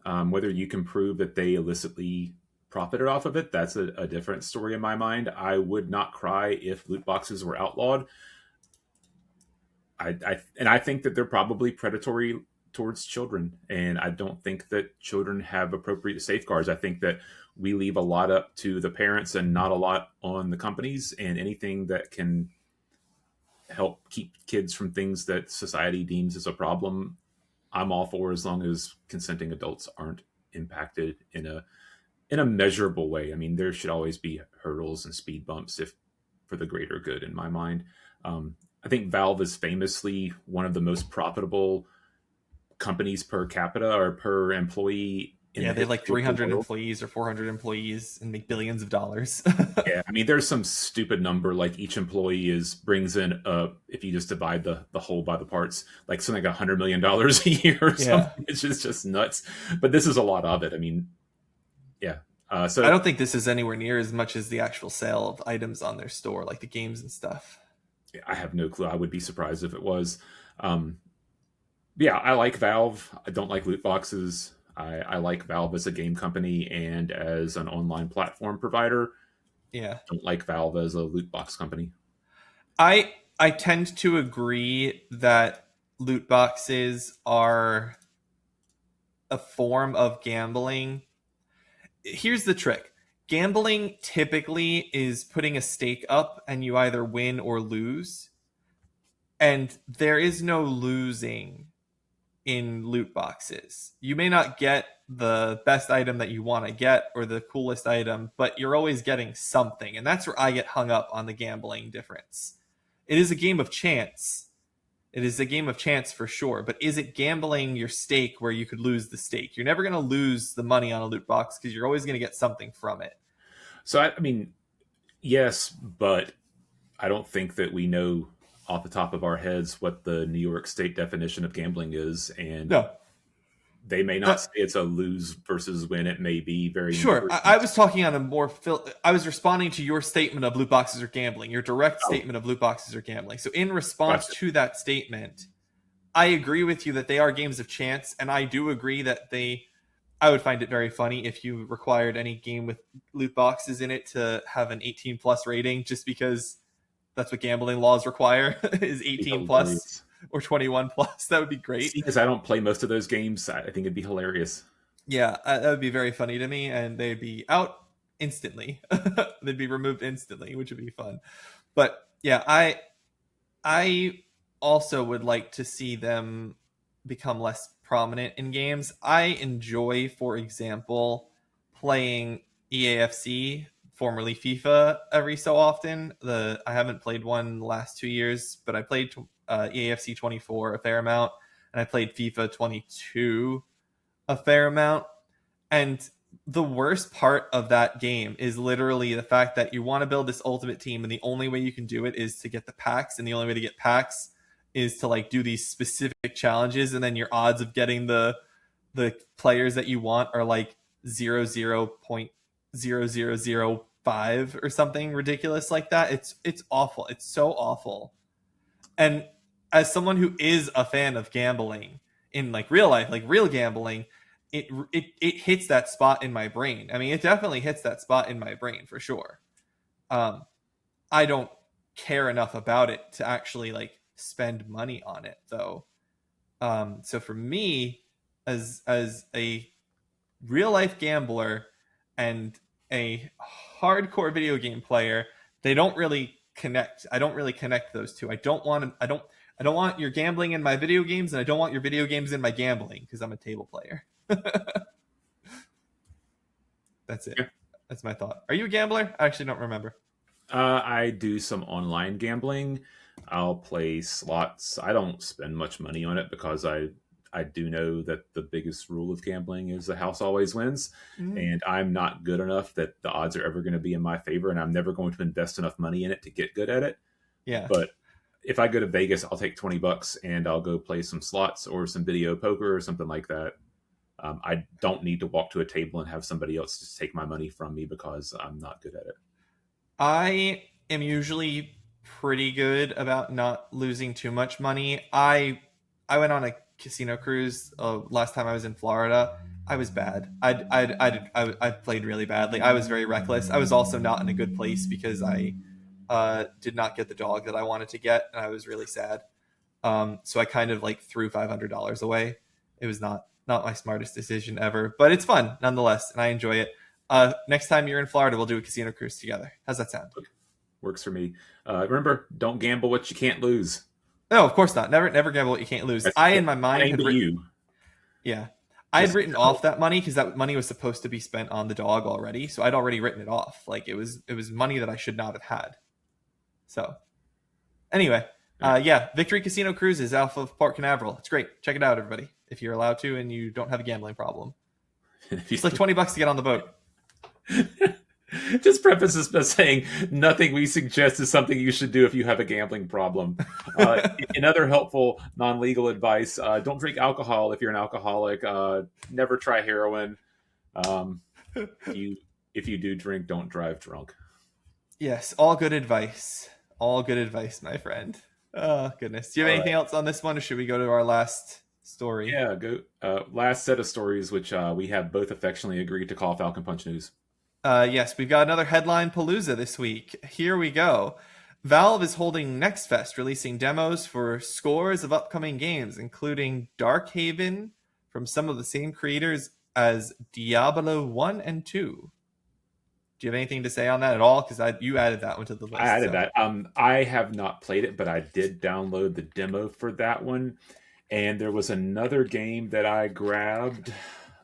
Whether you can prove that they illicitly profited off of it, that's a different story in my mind. I would not cry if loot boxes were outlawed. I think that they're probably predatory towards children, and I don't think that children have appropriate safeguards. I think that we leave a lot up to the parents and not a lot on the companies, and anything that can help keep kids from things that society deems as a problem, I'm all for, as long as consenting adults aren't impacted in a measurable way. I mean, there should always be hurdles and speed bumps if for the greater good, in my mind. I think Valve is famously one of the most profitable companies per capita or per employee. Yeah, they have like 300 employees or 400 employees and make billions of dollars. Yeah, I mean, there's some stupid number like each employee brings in if you just divide the whole by the parts, like something like $100 million a year or something. It's just nuts. But this is a lot of it. I mean, yeah. So I don't think this is anywhere near as much as the actual sale of items on their store, like the games and stuff. I have no clue. I would be surprised if it was. Yeah, I like Valve. I don't like loot boxes. I like Valve as a game company and as an online platform provider. Yeah. Don't like Valve as a loot box company. I tend to agree that loot boxes are a form of gambling. Here's the trick. Gambling typically is putting a stake up and you either win or lose. And there is no losing in loot boxes. You may not get the best item that you want to get or the coolest item, but you're always getting something. And that's where I get hung up on the gambling difference. It is a game of chance. It is a game of chance for sure, but is it gambling your stake where you could lose the stake? You're never going to lose the money on a loot box because you're always going to get something from it. So, I mean, yes, but I don't think that we know off the top of our heads what the New York State definition of gambling is. And no. They may not say it's a lose versus win. It may be very sure. I was talking on a more I was responding to your statement of loot boxes are gambling. Your direct statement of loot boxes are gambling. So in response to that statement, I agree with you that they are games of chance, and I do agree that I would find it very funny if you required any game with loot boxes in it to have an 18 plus rating, just because that's what gambling laws require is 18 plus. Or 21 plus. That would be great. Because I don't play most of those games, I think it'd be hilarious. Yeah, that would be very funny to me, and they'd be out instantly. They'd be removed instantly, which would be fun. But yeah, I also would like to see them become less prominent in games. I enjoy, for example, playing EAFC, formerly FIFA, every so often. I haven't played one the last 2 years, but I played EAFC 24 a fair amount. and I played FIFA 22 a fair amount. And the worst part of that game is literally the fact that you want to build this ultimate team, and the only way you can do it is to get the packs, and the only way to get packs is to like do these specific challenges, and then your odds of getting the players that you want are like 0.0005 or something ridiculous like that. It's awful. It's so awful. And as someone who is a fan of gambling in like real life, like real gambling, it hits that spot in my brain. I mean, it definitely hits that spot in my brain for sure. I don't care enough about it to actually like spend money on it though. So for me, as a real life gambler and a hardcore video game player, they don't really connect. I don't really connect those two. I don't want your gambling in my video games, and I don't want your video games in my gambling because I'm a table player. That's it. Yeah. That's my thought. Are you a gambler? I actually don't remember. I do some online gambling. I'll play slots. I don't spend much money on it because I do know that the biggest rule of gambling is the house always wins, and I'm not good enough that the odds are ever going to be in my favor, and I'm never going to invest enough money in it to get good at it. Yeah. But if I go to Vegas, I'll take $20 and I'll go play some slots or some video poker or something like that. I don't need to walk to a table and have somebody else just take my money from me because I'm not good at it. I am usually pretty good about not losing too much money. I went on a casino cruise last time I was in Florida. I was bad. I played really badly. I was very reckless. I was also not in a good place because I did not get the dog that I wanted to get, and I was really sad. So I kind of like threw $500 away. It was not my smartest decision ever, but it's fun nonetheless, and I enjoy it. Next time you're in Florida, we'll do a casino cruise together. How's that sound? Works for me. Remember, don't gamble what you can't lose. No, of course not. Never gamble what you can't lose. I, in my mind, had written, you. Yeah, I had written off that money because that money was supposed to be spent on the dog already. So I'd already written it off. Like it was money that I should not have had. So anyway, yeah, Victory Casino Cruises off of Port Canaveral. It's great. Check it out, everybody, if you're allowed to and you don't have a gambling problem. It's like $20 to get on the boat. Just preface this by saying nothing we suggest is something you should do if you have a gambling problem. In other helpful non-legal advice, don't drink alcohol if you're an alcoholic. Never try heroin. If you do drink, don't drive drunk. Yes, all good advice. All good advice, my friend. Oh, goodness. Do you have anything else on this one, or should we go to our last story? Yeah, go. Last set of stories, which we have both affectionately agreed to call Falcon Punch News. Yes, we've got another headline palooza this week. Here we go. Valve is holding Next Fest, releasing demos for scores of upcoming games, including Darkhaven from some of the same creators as Diablo 1 and 2. Do you have anything to say on that at all? Because you added that one to the list. I added that. I have not played it, but I did download the demo for that one. And there was another game that I grabbed.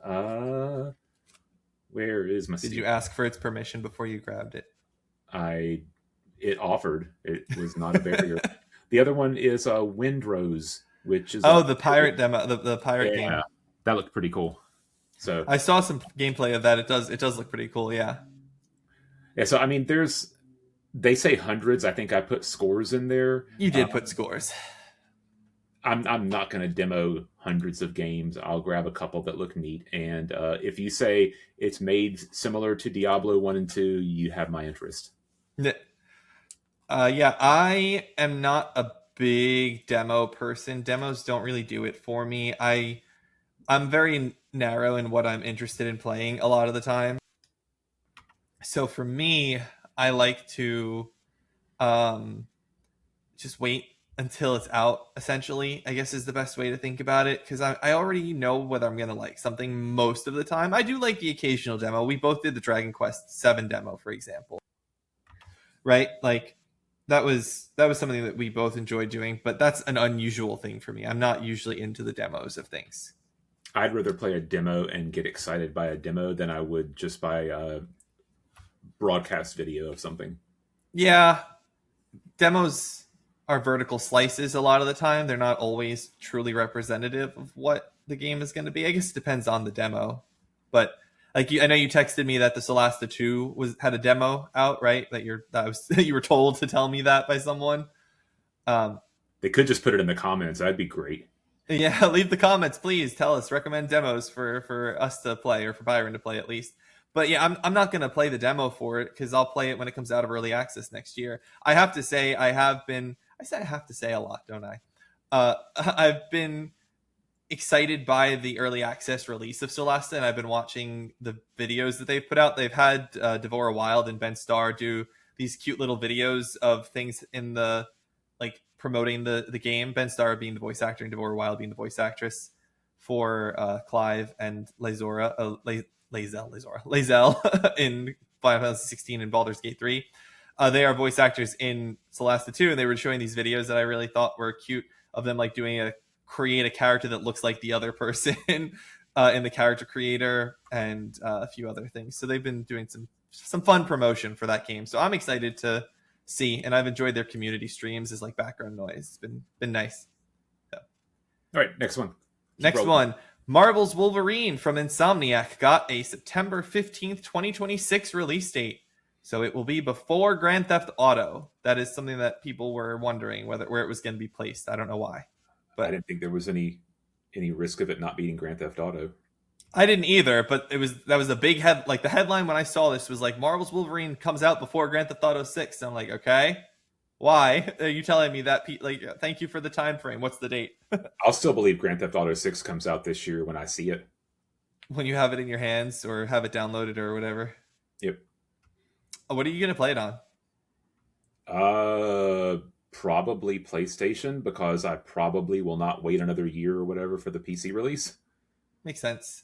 Where is my? Did you ask for its permission before you grabbed it? It offered. It was not a barrier. The other one is Windrose, which is the pirate demo, the pirate game. That looked pretty cool. So I saw some gameplay of that. It does look pretty cool. Yeah. Yeah. So I mean, they say hundreds. I think I put scores in there. You did put scores. I'm not going to demo hundreds of games. I'll grab a couple that look neat. And if you say it's made similar to Diablo 1 and 2, you have my interest. Yeah, I am not a big demo person. Demos don't really do it for me. I'm very narrow in what I'm interested in playing a lot of the time. So for me, I like to just wait until it's out, essentially, I guess is the best way to think about it, because I already know whether I'm going to like something most of the time. I do like the occasional demo. We both did the Dragon Quest 7 demo, for example. Right? Like, that was something that we both enjoyed doing, but that's an unusual thing for me. I'm not usually into the demos of things. I'd rather play a demo and get excited by a demo than I would just by a broadcast video of something. Yeah. Demos are vertical slices a lot of the time. They're not always truly representative of what the game is going to be. I guess it depends on the demo. But like I know you texted me that the Solasta 2 had a demo out, right? That you were told to tell me that by someone. Um, They could just put it in the comments. That'd be great. yeah, leave the comments, please. Tell us, recommend demos for us to play or for Byron to play at least. But yeah, I'm not gonna play the demo for it because I'll play it when it comes out of early access next year. I have to say, I have been. I say I have to say a lot, don't I? I've been excited by the early access release of Solasta, and I've been watching the videos that they've put out. They've had Devora Wild and Ben Starr do these cute little videos of things in the like promoting the game. Ben Starr being the voice actor and Devora Wild being the voice actress for Clive and Lae'zel in Final Fantasy 16 and Baldur's Gate 3. They are voice actors in Solasta 2, and they were showing these videos that I really thought were cute of them like doing a create a character that looks like the other person in the character creator and a few other things. So they've been doing some fun promotion for that game. So I'm excited to see, and I've enjoyed their community streams as like background noise. It's been nice. So. All right, next one. Next one. Marvel's Wolverine from Insomniac got a September 15th, 2026 release date. So it will be before Grand Theft Auto. That is something that people were wondering where it was going to be placed. I don't know why. But I didn't think there was any risk of it not beating Grand Theft Auto. I didn't either, but that was a big head. Like the headline when I saw this was like Marvel's Wolverine comes out before Grand Theft Auto 6. And I'm like, okay, why are you telling me that? Like, thank you for the time frame. What's the date? I'll still believe Grand Theft Auto 6 comes out this year when I see it. When you have it in your hands or have it downloaded or whatever. Yep. What are you gonna play it on? Probably PlayStation, because I probably will not wait another year or whatever for the PC release. Makes sense.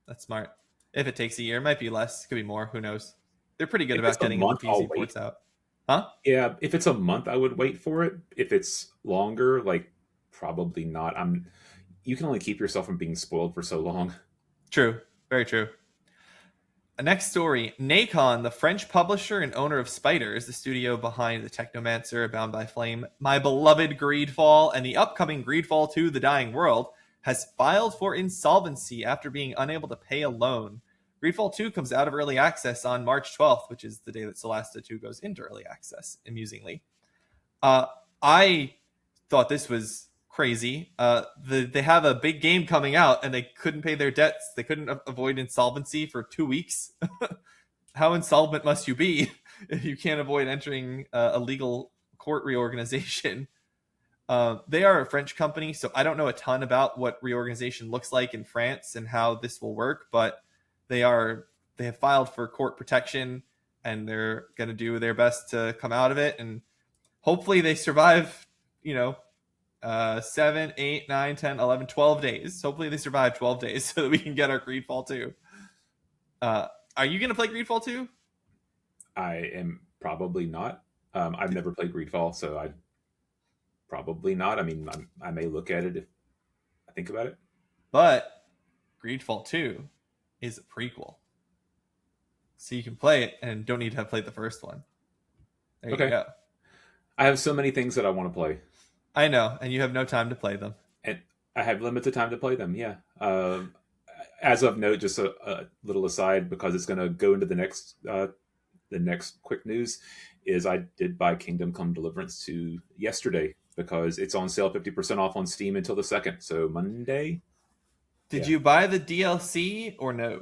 That's smart. If it takes a year, it might be less. It could be more. Who knows? They're pretty good about getting the PC ports out. Huh? Yeah, if it's a month, I would wait for it. If it's longer, like probably not. You can only keep yourself from being spoiled for so long. True. Very true. Next story. Nacon, the French publisher and owner of Spider, is the studio behind the Technomancer, Bound by Flame, My Beloved Greedfall, and the upcoming Greedfall 2, The Dying World, has filed for insolvency after being unable to pay a loan. Greedfall 2 comes out of early access on March 12th, which is the day that Solasta 2 goes into early access, amusingly. I thought this was crazy. They have a big game coming out and they couldn't pay their debts. They couldn't avoid insolvency for 2 weeks. How insolvent must you be if you can't avoid entering a legal court reorganization? They are a French company, so I don't know a ton about what reorganization looks like in France and how this will work, but they have filed for court protection and they're going to do their best to come out of it, and hopefully they survive, 7, 8, 9, 10, 11, 12 days. Hopefully they survive 12 days so that we can get our Greedfall 2. Are you going to play Greedfall 2? I am probably not. I've never played Greedfall, so I probably not. I mean, I may look at it if I think about it. But Greedfall 2 is a prequel. So you can play it and don't need to have played the first one. There you go. I have so many things that I want to play. I know, and you have no time to play them. And I have limited time to play them, yeah. As of note, just a little aside, because it's going to go into the next quick news, is I did buy Kingdom Come Deliverance 2 yesterday because it's on sale 50% off on Steam until the 2nd, so Monday. Did you buy the DLC or no?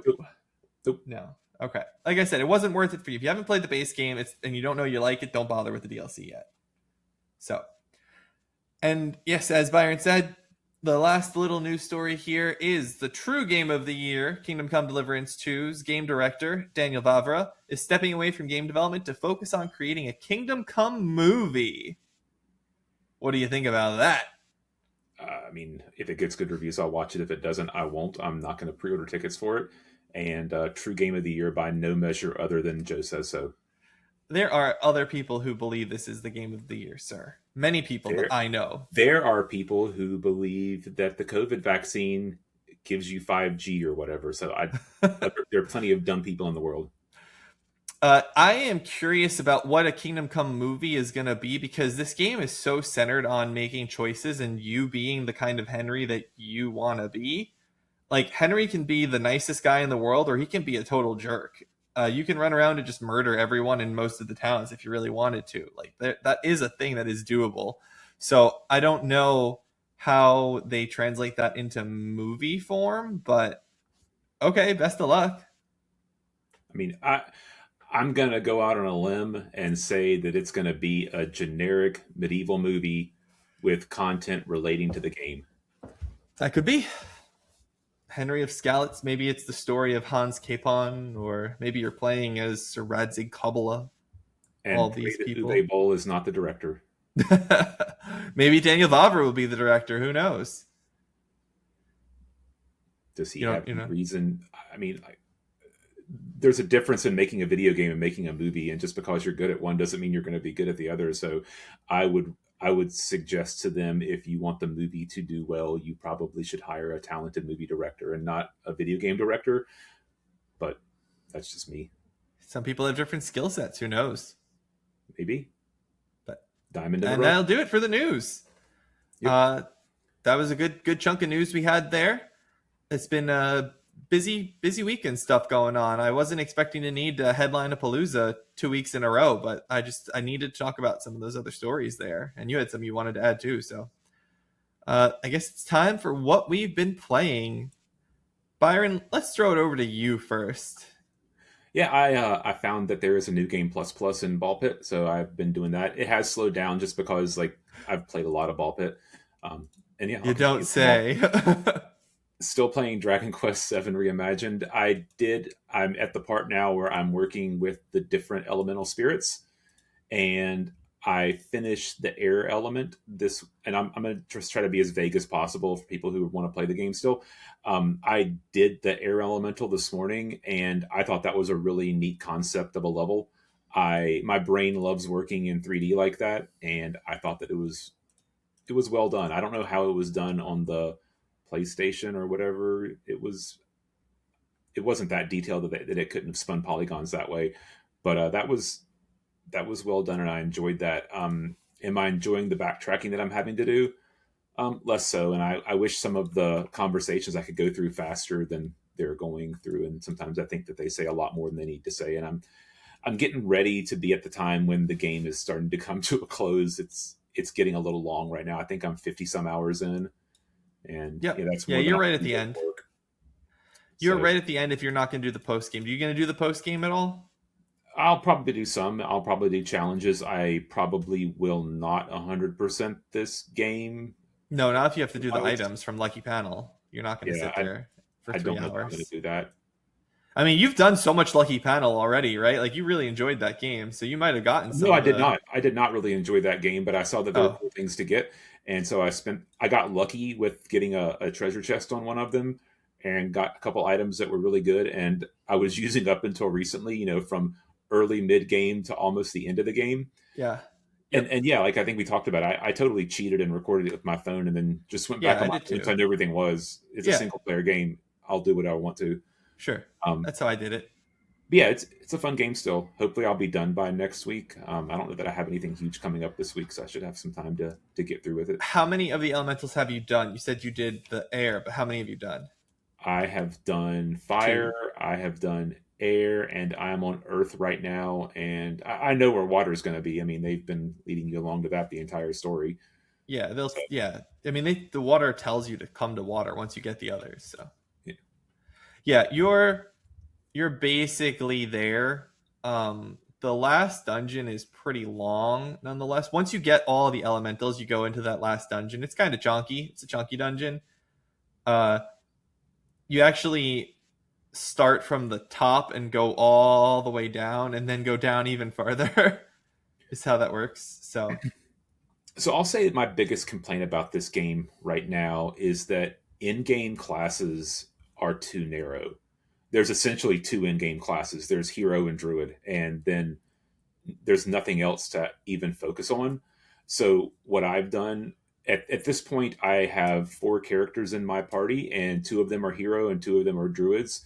Nope. No. Okay. Like I said, it wasn't worth it for you. If you haven't played the base game and you don't know you like it, don't bother with the DLC yet. So, and yes, as Byron said, the last little news story here is the true game of the year. Kingdom Come Deliverance 2's game director, Daniel Vavra, is stepping away from game development to focus on creating a Kingdom Come movie. What do you think about that? I mean, if it gets good reviews, I'll watch it. If it doesn't, I won't. I'm not going to pre-order tickets for it. And true game of the year by no measure other than Joe Says So. There are other people who believe this is the game of the year, sir. Many people that I know. There are people who believe that the COVID vaccine gives you 5G or whatever. So there are plenty of dumb people in the world. I am curious about what a Kingdom Come movie is going to be because this game is so centered on making choices and you being the kind of Henry that you want to be. Like, Henry can be the nicest guy in the world or he can be a total jerk. You can run around and just murder everyone in most of the towns if you really wanted to. Like, that is a thing that is doable. So I don't know how they translate that into movie form, but okay, best of luck. I mean, I'm gonna go out on a limb and say that it's gonna be a generic medieval movie with content relating to the game. That could be. Henry of Skalitz. Maybe it's the story of Hans Capon, or maybe you're playing as Sir Radzig Kobyla. All And pray these that people. Uwe Boll is not the director. Maybe Daniel Vavra will be the director. Who knows? Does he You know. have You any know. reason? I mean, there's a difference in making a video game and making a movie, and just because you're good at one doesn't mean you're going to be good at the other. So I would suggest to them, if you want the movie to do well, you probably should hire a talented movie director and not a video game director. But that's just me. Some people have different skill sets. Who knows? Maybe But diamond in the and rough. that'll do it for the news. Yep. Uh, that was a good chunk of news we had there. It's been a busy week and stuff going on. I wasn't expecting to need to headline a Palooza 2 weeks in a row, but I needed to talk about some of those other stories there, and you had some you wanted to add too. So I guess it's time for what we've been playing. Byron, let's throw it over to you first. Yeah, I found that there is a new game plus plus in Ball Pit, so I've been doing that. It has slowed down just because like I've played a lot of Ball Pit, and yeah, I'll You don't continue playing Ball Pit. say. Still playing Dragon Quest Seven Reimagined. I'm at the part now where I'm working with the different elemental spirits, and I finished the air element this, and I'm going to just try to be as vague as possible for people who want to play the game still. I did the air elemental this morning, and I thought that was a really neat concept of a level. My brain loves working in 3D like that, and I thought that it was well done. I don't know how it was done on the PlayStation or whatever. It wasn't that detailed that it couldn't have spun polygons that way, but that was well done, and I enjoyed that. Am I enjoying the backtracking that I'm having to do? Less so, and I wish some of the conversations I could go through faster than they're going through. And sometimes I think that they say a lot more than they need to say, and I'm getting ready to be at the time when the game is starting to come to a close. It's getting a little long right now. I think I'm 50 some hours in, and yeah, Yep. that's Yeah, more than you're I right at can the do at end. work. You're So right at the end if you're not going to do the post game. Are you going to do the post game at all? I'll probably do some. I'll probably do challenges. I probably will not 100% this game. No, not if you have to do the Wise. items from Lucky Panel. You're not going to Yeah, sit there for I three don't know if I'm going to hours. do that. I mean, you've done so much Lucky Panel already, right? Like, you really enjoyed that game, so you might have gotten No, some I of did the. not. I did not really enjoy that game, but I saw that there were Oh, cool things to get, and so I got lucky with getting a treasure chest on one of them, and got a couple items that were really good. And I was using up until recently, from early mid game to almost the end of the game. yeah. And Yep. and yeah, like I think we talked about, I totally cheated and recorded it with my phone, and then just went back Yeah, on I my did phone so too. I knew everything was. It's a Yeah, single player game. I'll do what I want to. sure. Um, That's how I did it. But yeah, it's a fun game still. Hopefully, I'll be done by next week. I don't know that I have anything huge coming up this week, so I should have some time to get through with it. How many of the elementals have you done? You said you did the air, but how many have you done? I have done fire, Two. I have done air, and I'm on earth right now. And I know where water is going to be. I mean, they've been leading you along to that the entire story. Yeah, they'll. So Yeah, I mean, the water tells you to come to water once you get the others. So yeah. yeah, you're basically there. The last dungeon is pretty long, nonetheless. Once you get all the elementals, you go into that last dungeon. It's kind of chunky. It's a chunky dungeon. Uh, you actually start from the top and go all the way down, and then go down even farther. Is how that works. So So I'll say my biggest complaint about this game right now is that in-game classes are too narrow. There's essentially two in-game classes. There's hero and druid, and then there's nothing else to even focus on. So what I've done at this point, I have four characters in my party, and two of them are hero and two of them are druids.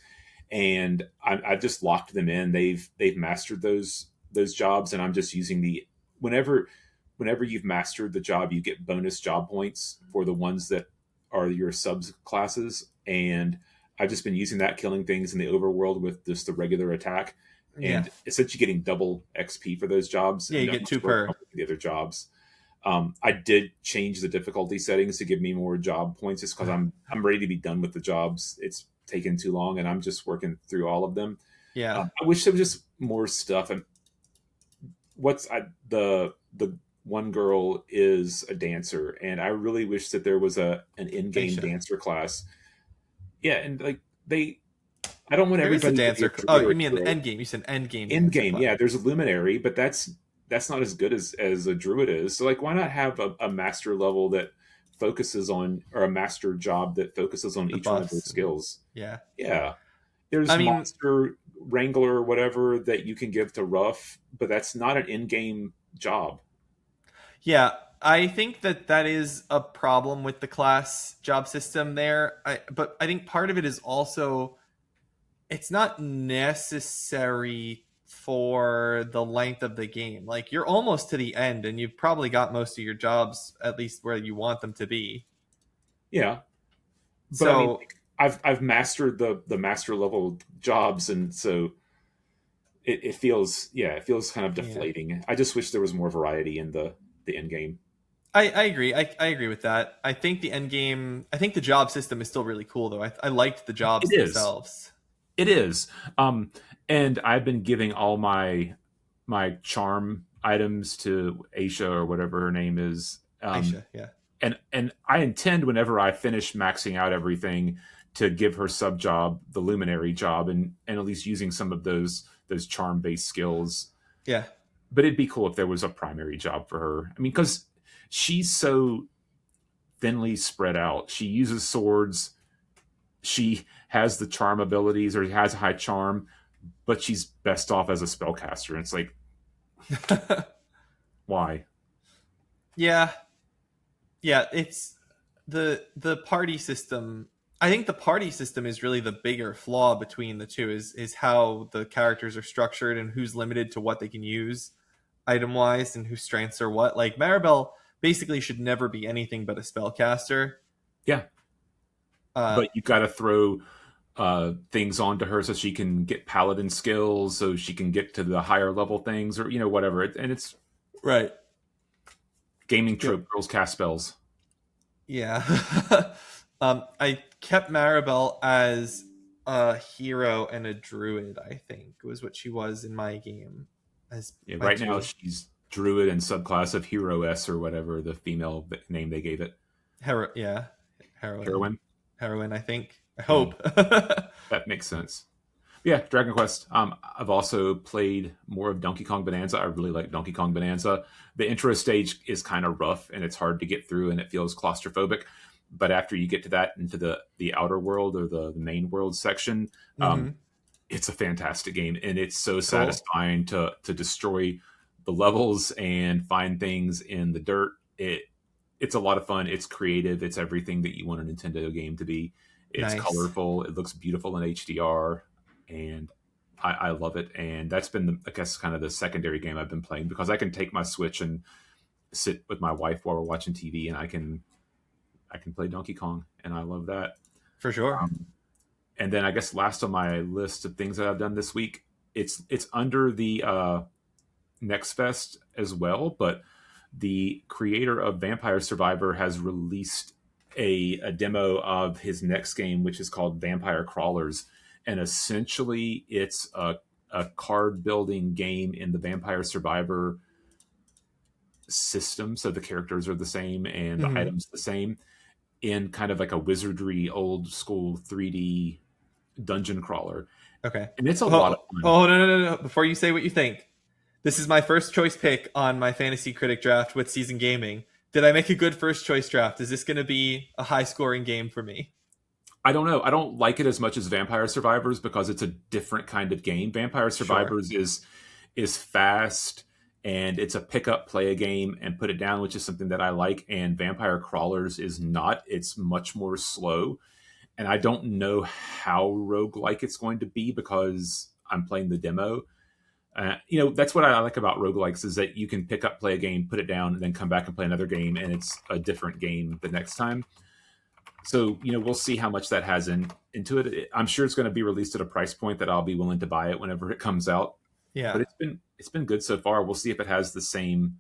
and I've just locked them in. They've mastered those jobs, and I'm just using the whenever you've mastered the job, you get bonus job points for the ones that are your subs classes, and I've just been using that, killing things in the overworld with just the regular attack, Yeah. and essentially getting double XP for those jobs, Yeah, and you not get much two work per. on the other jobs. I did change the difficulty settings to give me more job points, just because I'm ready to be done with the jobs. It's taken too long, and I'm just working through all of them. Yeah. I wish there was just more stuff. And the one girl is a dancer, and I really wish that there was an in-game Aisha. dancer class. Yeah, and like they, I don't want There is a everybody to be a dancer. Oh, druid or you a mean the druid. end game? You said end game In dancer game, class. yeah, there's a luminary, but that's not as good as a druid is. So like, why not have a master level that focuses on, or a master job that focuses on The each one of those buffs. And, skills? yeah. Yeah, there's I mean, monster wrangler or whatever that you can give to Ruff, but that's not an in-game job. yeah. I think that is a problem with the class job system there. But I think part of it is also it's not necessary for the length of the game. Like you're almost to the end and you've probably got most of your jobs at least where you want them to be. Yeah, but I mean, So, like, I've mastered the master level jobs, and so it feels, yeah, it feels kind of yeah. deflating. I just wish there was more variety in the end game. I agree. I agree with that. I think the end game, I think the job system is still really cool though. I liked the It jobs is. themselves. It is. And I've been giving all my charm items to Aisha, or whatever her name is. Aisha, yeah. And I intend, whenever I finish maxing out everything, to give her sub job, the luminary job, and at least using some of those charm based skills. Yeah. But it'd be cool if there was a primary job for her. I mean, because she's so thinly spread out. She uses swords. She has the charm abilities, or has a high charm, but she's best off as a spellcaster. And it's like, why? Yeah. Yeah, it's the party system. I think the party system is really the bigger flaw between the two is how the characters are structured and who's limited to what they can use item wise and whose strengths are what. Like Maribel basically should never be anything but a spellcaster. Yeah, Uh but you got to throw things onto her so she can get paladin skills, so she can get to the higher level things, or whatever. And it's right. gaming Yep. trope. Girls cast spells. Yeah. I kept Maribel as a hero and a druid, I think, was what she was in my game as Yeah, my right now two she's druid and subclass of hero S, or whatever the female name they gave it. yeah, heroine. Heroine. Heroine, I think. I Mm, hope. that makes sense. Yeah, Dragon Quest. I've also played more of Donkey Kong Bonanza. I really like Donkey Kong Bonanza. The intro stage is kind of rough, and it's hard to get through, and it feels claustrophobic. But after you get to that, into the outer world, or the main world section, Hmm. it's a fantastic game, and it's so Cool. satisfying to destroy the levels and find things in the dirt. It's a lot of fun. It's creative. It's everything that you want a Nintendo game to be. It's Nice. colorful. It looks beautiful in HDR, and I love it. And that's been, I guess, kind of the secondary game I've been playing, because I can take my Switch and sit with my wife while we're watching TV, and I can play Donkey Kong, and I love that. For sure. Um, and then, I guess, last on my list of things that I've done this week, it's under the Next Fest as well, but the creator of Vampire Survivor has released a demo of his next game, which is called Vampire Crawlers, and essentially it's a card building game in the Vampire Survivor system. So the characters are the same and the Hmm. items the same, in kind of like a wizardry, old school 3D dungeon crawler, Okay. and it's a lot of Oh, fun. oh no. Before you say what you think, this is my first choice pick on my fantasy critic draft with season gaming. Did I make a good first choice draft? Is this going to be a high scoring game for me? I don't know. I don't like it as much as Vampire Survivors, because it's a different kind of game. Vampire Sure. Survivors is fast, and it's a pick up, play a game, and put it down, which is something that I like. And Vampire Crawlers is not. It's much more slow, and I don't know how roguelike it's going to be because I'm playing the demo. That's what I like about roguelikes is that you can pick up, play a game, put it down, and then come back and play another game, and it's a different game the next time. So, we'll see how much that has into it. I'm sure it's going to be released at a price point that I'll be willing to buy it whenever it comes out. Yeah. But it's been good so far. We'll see if it has the same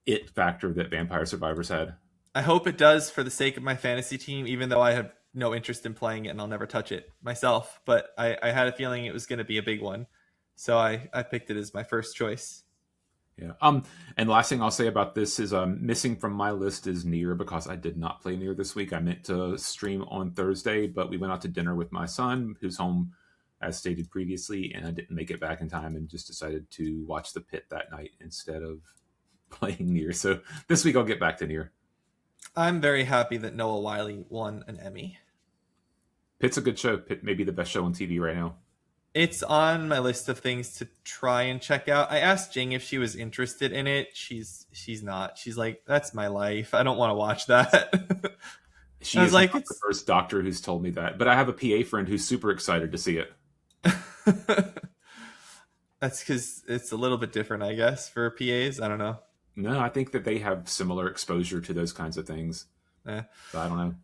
it factor that Vampire Survivors had. I hope it does for the sake of my fantasy team, even though I have no interest in playing it and I'll never touch it myself. But I had a feeling it was going to be a big one. So I picked it as my first choice. Yeah. And the last thing I'll say about this is missing from my list is Nier because I did not play Nier this week. I meant to stream on Thursday, but we went out to dinner with my son, who's home as stated previously, and I didn't make it back in time and just decided to watch The Pit that night instead of playing Nier. So this week I'll get back to Nier. I'm very happy that Noah Wiley won an Emmy. Pit's a good show. Pit may be the best show on TV right now. It's on my list of things to try and check out. I asked Jing if she was interested in it. She's not. She's like, that's my life. I don't want to watch that. She is like, not the first doctor who's told me that, but I have a PA friend who's super excited to see it. That's because it's a little bit different, I guess, for PAs. I don't know. No, I think that they have similar exposure to those kinds of things. So I don't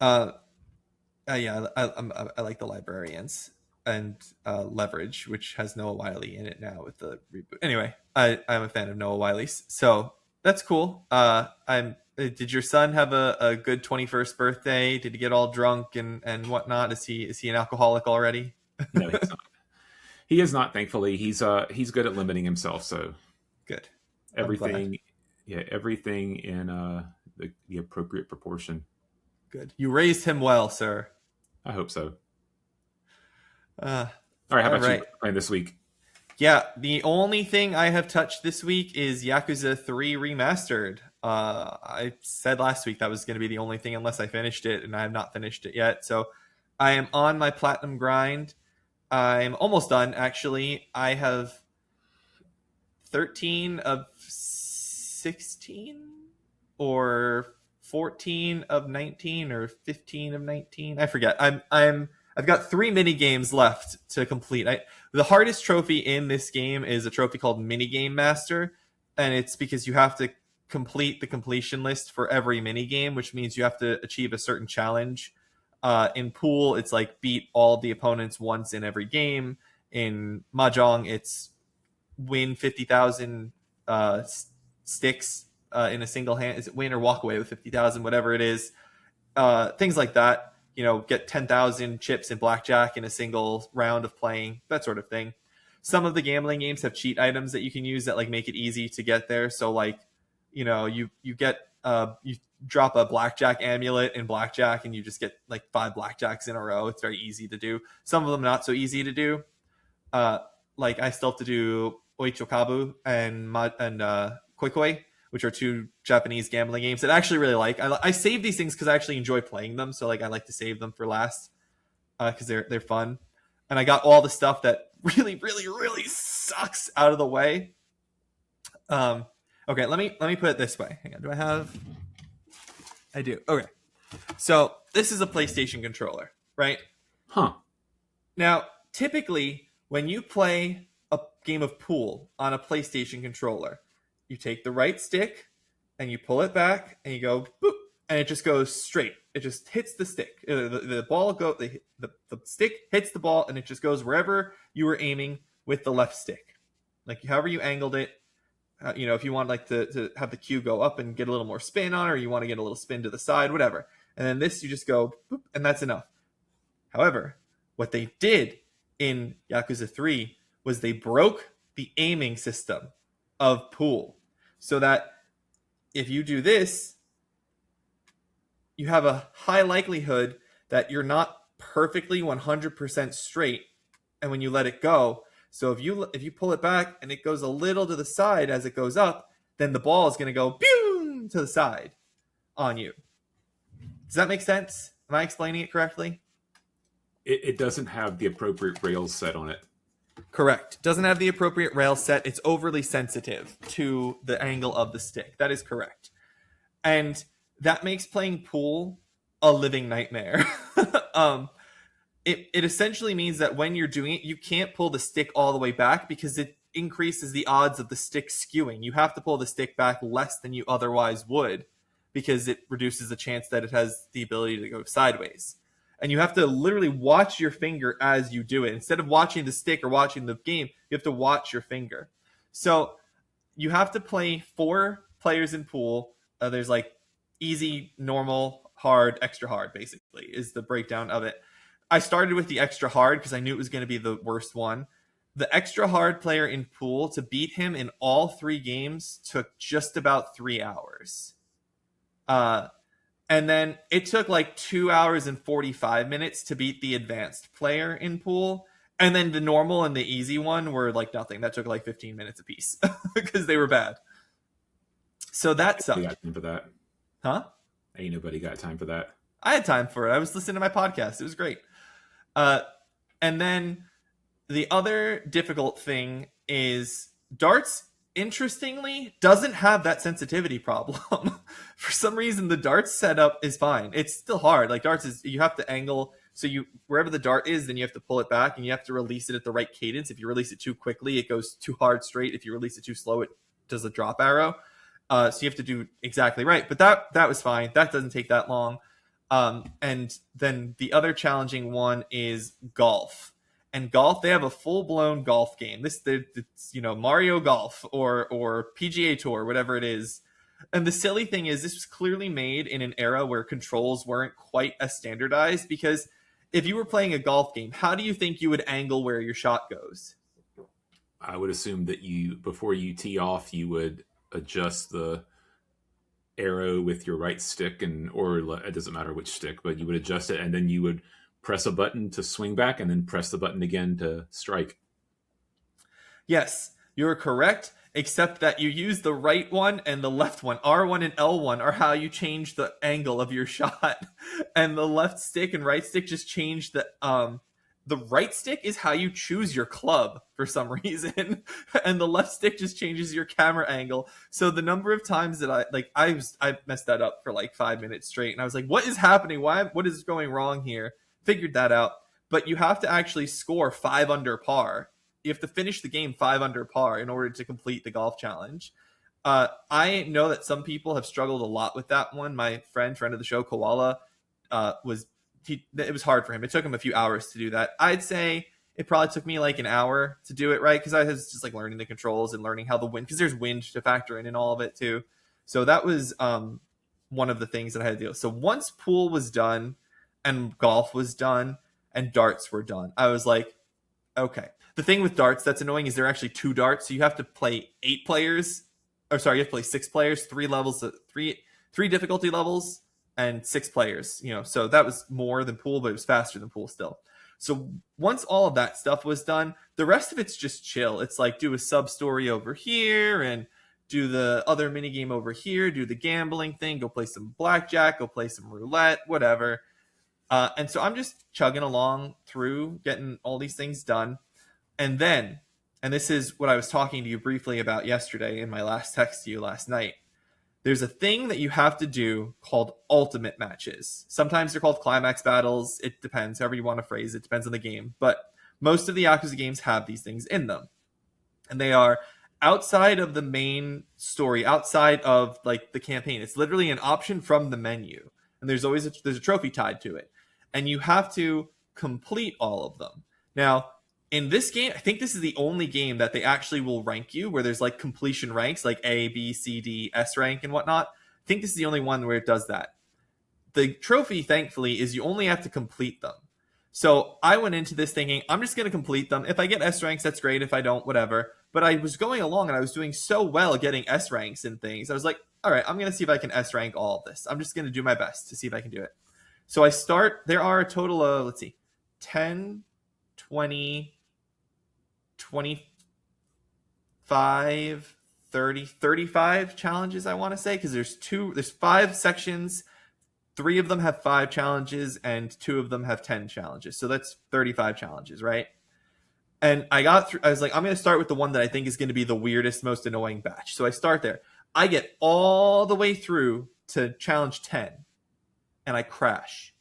know. Yeah, I like The Librarians and Leverage, which has Noah Wiley in it now with the reboot. Anyway, I'm a fan of Noah Wiley's, so that's cool. Did your son have a good 21st birthday? Did he get all drunk and whatnot? Is he an alcoholic already? No, he's not. He is not. Thankfully, he's good at limiting himself. So good. Everything in the appropriate proportion. Good. You raised him well, sir. I hope so. All right, how about you playing this week? Yeah, the only thing I have touched this week is Yakuza 3 Remastered. I said last week that was going to be the only thing unless I finished it, and I have not finished it yet. So I am on my platinum grind. I'm almost done, actually. I have 13 of 16 or 14 of 19 or 15 of 19. I forget. I've got 3 mini games left to complete. The hardest trophy in this game is a trophy called Minigame Master, and it's because you have to complete the completion list for every mini game, which means you have to achieve a certain challenge. In pool, it's like beat all the opponents once in every game. In Mahjong, it's win 50,000 sticks in a single hand. Is it win or walk away with 50,000, whatever it is. Things like that. Get 10,000 chips in blackjack in a single round of playing, that sort of thing. Some of the gambling games have cheat items that you can use that like make it easy to get there. So like, you drop a blackjack amulet in blackjack and you just get like 5 blackjacks in a row. It's very easy to do. Some of them not so easy to do. Like I still have to do Oichokabu and Koikoi, which are 2 Japanese gambling games that I actually really like. I save these things because I actually enjoy playing them. So like I like to save them for last because they're fun. And I got all the stuff that really, really, really sucks out of the way. Okay, let me put it this way. Hang on, do I have? I do. Okay, so this is a PlayStation controller, right? Huh. Now, typically, when you play a game of pool on a PlayStation controller, you take the right stick and you pull it back and you go boop, and it just goes straight. It just hits the stick. The ball the stick hits the ball and it just goes wherever you were aiming with the left stick. Like however you angled it. If you want like to have the cue go up and get a little more spin on it, or you want to get a little spin to the side, whatever. And then this, you just go boop, and that's enough. However, what they did in Yakuza 3 was they broke the aiming system of pool so that if you do this, you have a high likelihood that you're not perfectly 100% straight, and when you let it go. So if you pull it back and it goes a little to the side as it goes up, then the ball is going to go boom to the side on you. Does that make sense? Am I explaining it correctly? It doesn't have the appropriate rails set on it. Correct. It doesn't have the appropriate rail set. It's overly sensitive to the angle of the stick. That is correct. And that makes playing pool a living nightmare. um, it essentially means that when you're doing it, you can't pull the stick all the way back because it increases the odds of the stick skewing. You have to pull the stick back less than you otherwise would because it reduces the chance that it has the ability to go sideways. And you have to literally watch your finger as you do it. Instead of watching the stick or watching the game, you have to watch your finger. So you have to play 4 players in pool. There's like easy, normal, hard, extra hard, basically, is the breakdown of it. I started with the extra hard because I knew it was going to be the worst one. The extra hard player in pool, to beat him in all 3 games, took just about 3 hours. Uh, and then it took like 2 hours and 45 minutes to beat the advanced player in pool. And then the normal and the easy one were like nothing. That took like 15 minutes apiece because they were bad. So that You sucked. got time for that? Huh? Ain't nobody got time for that. I had time for it. I was listening to my podcast. It was great. Uh, and then the other difficult thing is darts, interestingly, doesn't have that sensitivity problem. For some reason, the darts setup is fine. It's still hard. Like darts is, you have to angle. So you, wherever the dart is, then you have to pull it back and you have to release it at the right cadence. If you release it too quickly, it goes too hard straight. If you release it too slow, it does a drop arrow. So you have to do exactly right. But that was fine. That doesn't take that long. And then the other challenging one is golf. And golf, they have a full blown golf game. It's Mario Golf or PGA Tour, whatever it is. And the silly thing is, this was clearly made in an era where controls weren't quite as standardized. Because if you were playing a golf game, how do you think you would angle where your shot goes? I would assume that you, before you tee off, you would adjust the arrow with your right stick, or it doesn't matter which stick, but you would adjust it, and then you would press a button to swing back, and then press the button again to strike. Yes, you're correct, except that you use the right one and the left one. R1 and L1 are how you change the angle of your shot, and the left stick and right stick just change the right stick is how you choose your club for some reason, and the left stick just changes your camera angle. So the number of times that I messed that up for like 5 minutes straight, and I was like, "What is happening? What is going wrong here?" Figured that out, but you have to actually score 5 under par. You have to finish the game 5 under par in order to complete the golf challenge. I know that some people have struggled a lot with that one. My friend of the show, Koala, it was hard for him. It took him a few hours to do that. I'd say it probably took me like an hour to do it, right? Because I was just like learning the controls and learning how the wind, because there's wind to factor in all of it too. So that was one of the things that I had to do. So once pool was done and golf was done and darts were done, I was like, okay. The thing with darts that's annoying is there are actually 2 darts, so you have to play 8 players. Or sorry, you have to play 6 players, 3 levels, three difficulty levels, and 6 players. So that was more than pool, but it was faster than pool still. So once all of that stuff was done, the rest of it's just chill. It's like do a sub story over here and do the other mini game over here, do the gambling thing, go play some blackjack, go play some roulette, whatever. And so I'm just chugging along through getting all these things done. And then, and this is what I was talking to you briefly about yesterday in my last text to you last night, there's a thing that you have to do called ultimate matches. Sometimes they're called climax battles. It depends, however you want to phrase it. Depends on the game. But most of the Yakuza games have these things in them. And they are outside of the main story, outside of like the campaign. It's literally an option from the menu. And there's a trophy tied to it. And you have to complete all of them. Now, in this game, I think this is the only game that they actually will rank you, where there's like completion ranks, like A, B, C, D, S rank and whatnot. I think this is the only one where it does that. The trophy, thankfully, is you only have to complete them. So I went into this thinking, I'm just going to complete them. If I get S ranks, that's great. If I don't, whatever. But I was going along and I was doing so well getting S ranks and things. I was like, all right, I'm going to see if I can S rank all of this. I'm just going to do my best to see if I can do it. So I start, there are a total of, 10, 20, 25, 30, 35 challenges, I want to say, because there's 5 sections. 3 of them have 5 challenges and 2 of them have 10 challenges. So that's 35 challenges, right? And I was like, I'm going to start with the one that I think is going to be the weirdest, most annoying batch. So I start there. I get all the way through to challenge 10. and I crash.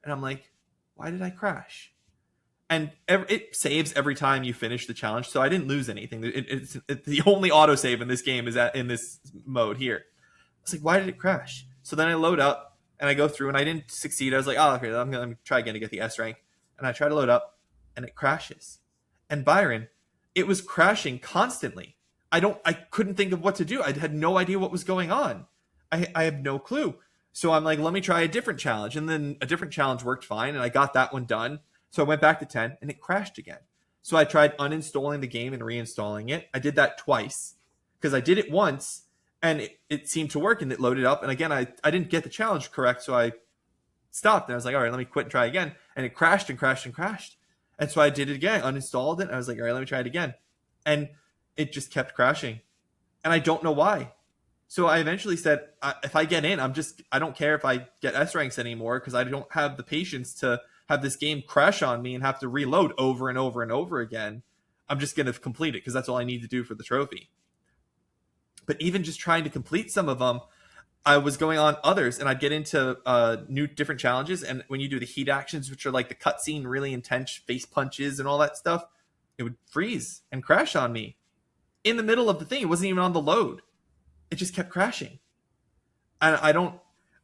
And I'm like, why did I crash? And it saves every time you finish the challenge, so I didn't lose anything. It's the only autosave in this game is in this mode here. I was like, why did it crash? So then I load up and I go through and I didn't succeed. I was like, oh, okay, I'm gonna try again to get the S rank. And I try to load up and it crashes. And Byron, it was crashing constantly. I couldn't think of what to do. I had no idea what was going on. I have no clue. So I'm like, let me try a different challenge. And then a different challenge worked fine. And I got that one done. So I went back to 10 and it crashed again. So I tried uninstalling the game and reinstalling it. I did that twice because I did it once and it seemed to work and it loaded up. And again, I didn't get the challenge correct. So I stopped and I was like, all right, let me quit and try again. And it crashed and crashed and crashed. And so I did it again, uninstalled it. And I was like, all right, let me try it again. And it just kept crashing. And I don't know why. So I eventually said, if I get in, I don't care if I get S ranks anymore because I don't have the patience to have this game crash on me and have to reload over and over and over again. I'm just going to complete it because that's all I need to do for the trophy. But even just trying to complete some of them, I was going on others and I'd get into new different challenges. And when you do the heat actions, which are like the cutscene, really intense face punches and all that stuff, it would freeze and crash on me in the middle of the thing. It wasn't even on the load. It just kept crashing. And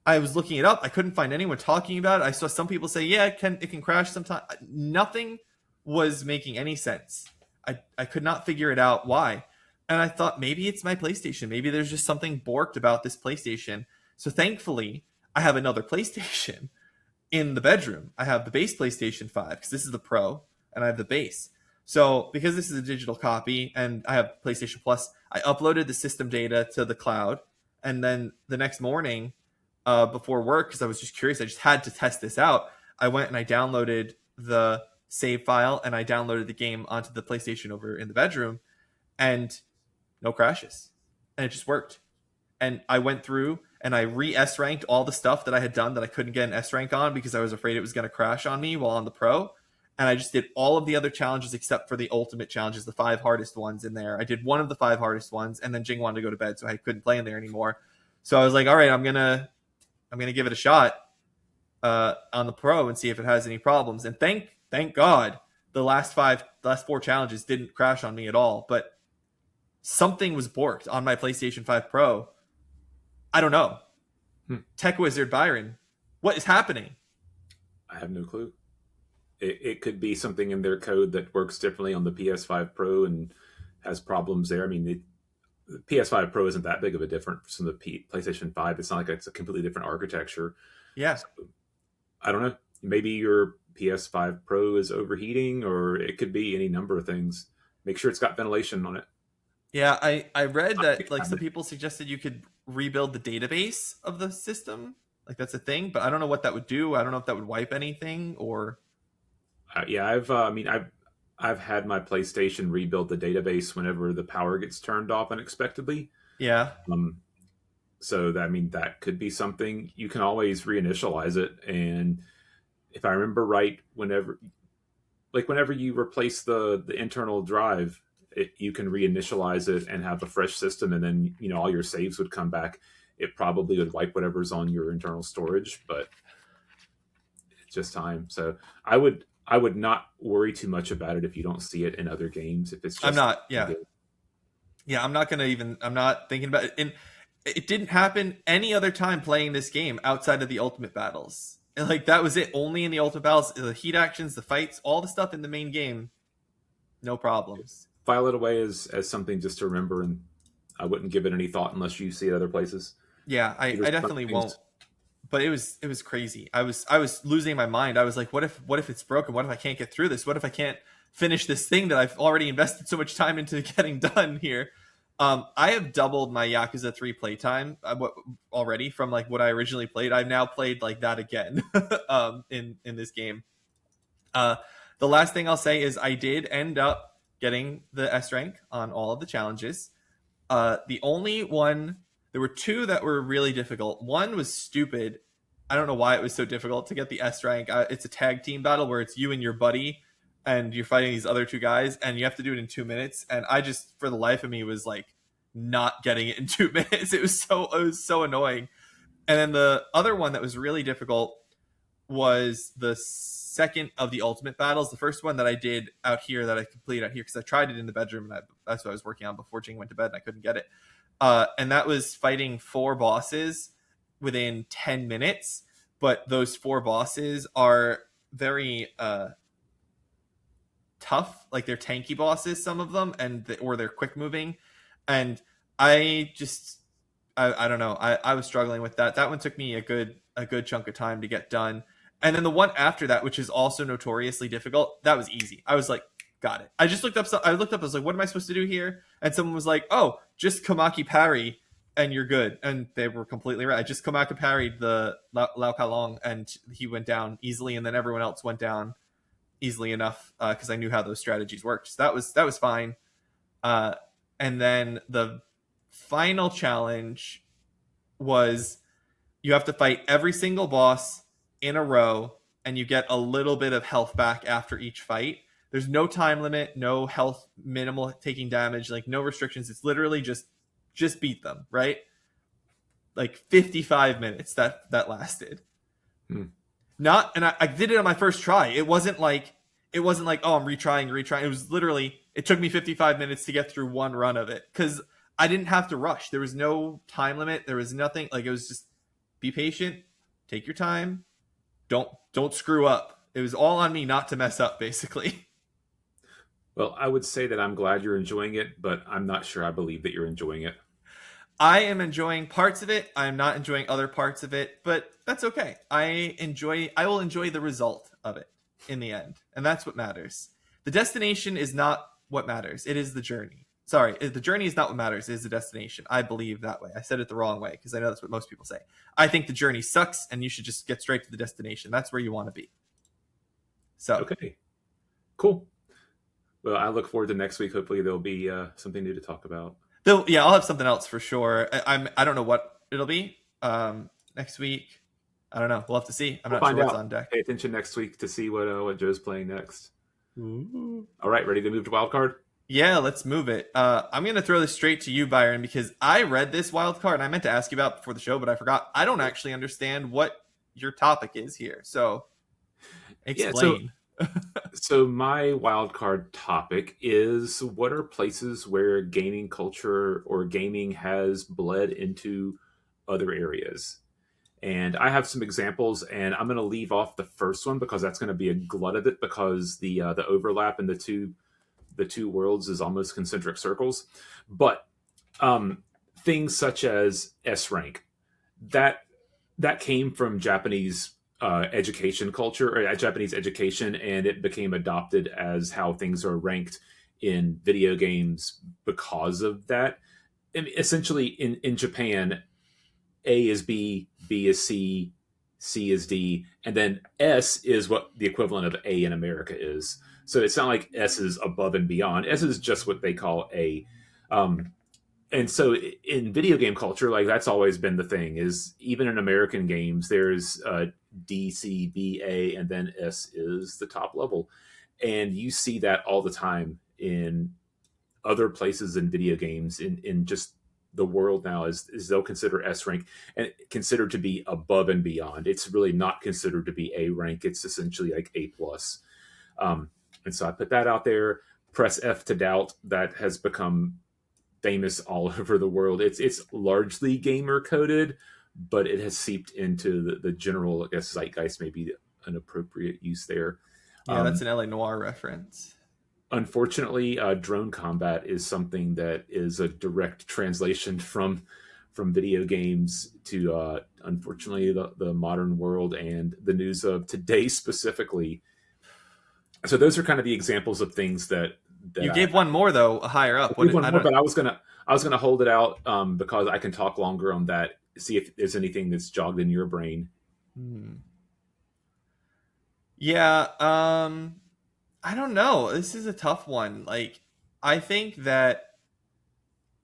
I was looking it up. I couldn't find anyone talking about it. I saw some people say, yeah, it can crash sometimes. Nothing was making any sense. I could not figure it out why. And I thought maybe it's my PlayStation. Maybe there's just something borked about this PlayStation. So thankfully, I have another PlayStation in the bedroom. I have the base PlayStation 5 because this is the Pro and I have the base. So because this is a digital copy and I have PlayStation Plus, I uploaded the system data to the cloud. And then the next morning, before work, because I was just curious, I just had to test this out. I went and I downloaded the save file and I downloaded the game onto the PlayStation over in the bedroom, and no crashes, and it just worked. And I went through and I re-S ranked all the stuff that I had done that I couldn't get an S rank on because I was afraid it was going to crash on me while on the Pro. And I just did all of the other challenges except for the ultimate challenges, the 5 hardest ones in there. I did one of the 5 hardest ones, and then Jing wanted to go to bed, so I couldn't play in there anymore. So I was like, all right, I'm gonna give it a shot on the Pro and see if it has any problems. And thank God the last 4 challenges didn't crash on me at all. But something was borked on my PlayStation 5 Pro. I don't know. Tech Wizard Byron, what is happening? I have no clue. It could be something in their code that works differently on the PS5 Pro and has problems there. I mean, the PS5 Pro isn't that big of a difference from the PlayStation 5. It's not like it's a completely different architecture. Yeah. So, I don't know. Maybe your PS5 Pro is overheating, or it could be any number of things. Make sure it's got ventilation on it. Yeah, I read that like some people suggested you could rebuild the database of the system. Like that's a thing, but I don't know what that would do. I don't know if that would wipe anything or. Yeah, I've had my PlayStation rebuild the database whenever the power gets turned off unexpectedly. Yeah. So that could be something. You can always reinitialize it, and if I remember right, whenever you replace the internal drive, you can reinitialize it and have a fresh system, and then all your saves would come back. It probably would wipe whatever's on your internal storage, but it's just time. So I would not worry too much about it if you don't see it in other games. If it's just I'm not, yeah. Yeah, I'm not thinking about it. And it didn't happen any other time playing this game outside of the ultimate battles. And like that was it. Only in the ultimate battles, the heat actions, the fights, all the stuff in the main game, no problems. File it away as something just to remember, and I wouldn't give it any thought unless you see it other places. Yeah, I definitely won't. But it was crazy. I was losing my mind. I was like, what if it's broken? What if I can't get through this? What if I can't finish this thing that I've already invested so much time into getting done here? I have doubled my Yakuza 3 playtime already from like what I originally played. I've now played like that again in this game. The last thing I'll say is I did end up getting the S rank on all of the challenges. The only one. There were 2 that were really difficult. One was stupid. I don't know why it was so difficult to get the S rank. It's a tag team battle where it's you and your buddy, and you're fighting these other 2 guys, and you have to do it in 2 minutes. And I just, for the life of me, was like not getting it in 2 minutes. It was so annoying. And then the other one that was really difficult was the second of the ultimate battles. The first one that I did out here, that I completed out here, because I tried it in the bedroom, and that's what I was working on before Jing went to bed, and I couldn't get it. And that was fighting 4 bosses within 10 minutes. But those 4 bosses are very tough. Like, they're tanky bosses, some of them, or they're quick moving. And I don't know. I was struggling with that. That one took me a good chunk of time to get done. And then the one after that, which is also notoriously difficult, that was easy. I was like, got it. I just looked up. I was like, what am I supposed to do here? And someone was like, oh, just Komaki parry and you're good. And they were completely right. I just Komaki parried the Lao Kalong and he went down easily, and then everyone else went down easily enough because I knew how those strategies worked. So that was fine. And then the final challenge was you have to fight every single boss in a row, and you get a little bit of health back after each fight. There's no time limit, no health minimal taking damage, like no restrictions. It's literally just beat them, right? Like 55 minutes that lasted. Not, and I did it on my first try. It wasn't like oh, I'm retrying. It was literally, it took me 55 minutes to get through one run of it because I didn't have to rush. There was no time limit. There was nothing. Like, it was just be patient, take your time, don't screw up. It was all on me not to mess up, basically. Well, I would say that I'm glad you're enjoying it, but I'm not sure I believe that you're enjoying it. I am enjoying parts of it. I'm not enjoying other parts of it, but that's okay. I will enjoy the result of it in the end, and that's what matters. The destination is not what matters. It is the journey. Sorry, the journey is not what matters. It is the destination. I believe that way. I said it the wrong way because I know that's what most people say. I think the journey sucks, and you should just get straight to the destination. That's where you want to be. So okay, cool. Well, I look forward to next week. Hopefully, there'll be something new to talk about. Yeah, I'll have something else for sure. I don't know what it'll be next week. I don't know. We'll have to see. I'm not sure what's on deck. Pay attention next week to see what Joe's playing next. Ooh. All right, ready to move to wildcard? Yeah, let's move it. I'm going to throw this straight to you, Byron, because I read this wild card and I meant to ask you about it before the show, but I forgot. I don't actually understand what your topic is here. So explain. Yeah, so my wild card topic is, what are places where gaming culture or gaming has bled into other areas? And I have some examples, and I'm going to leave off the first one because that's going to be a glut of it, because the overlap in the two worlds is almost concentric circles. But things such as S rank, that came from Japanese education culture, or Japanese education, and it became adopted as how things are ranked in video games because of that. I mean, essentially, in Japan, A is B, B is C, C is D, and then S is what the equivalent of A in America is. So it's not like S is above and beyond. S is just what they call A. And so in video game culture, like, that's always been the thing, is even in American games, there's D, C, B, A, and then S is the top level. And you see that all the time in other places in video games, in just the world now, is they'll consider S rank and considered to be above and beyond. It's really not considered to be A rank. It's essentially like A plus. And so I put that out there. Press F to doubt. That has become famous all over the world. It's largely gamer coded, but it has seeped into the general, I guess, zeitgeist, maybe an appropriate use there. Yeah, that's an LA Noire reference. Unfortunately, drone combat is something that is a direct translation from video games to, unfortunately, the modern world and the news of today specifically. So those are kind of the examples of things that you gave one more, though, higher up. But I was gonna hold it out because I can talk longer on that. See if there's anything that's jogged in your brain. Yeah, I don't know. This is a tough one. Like, I think that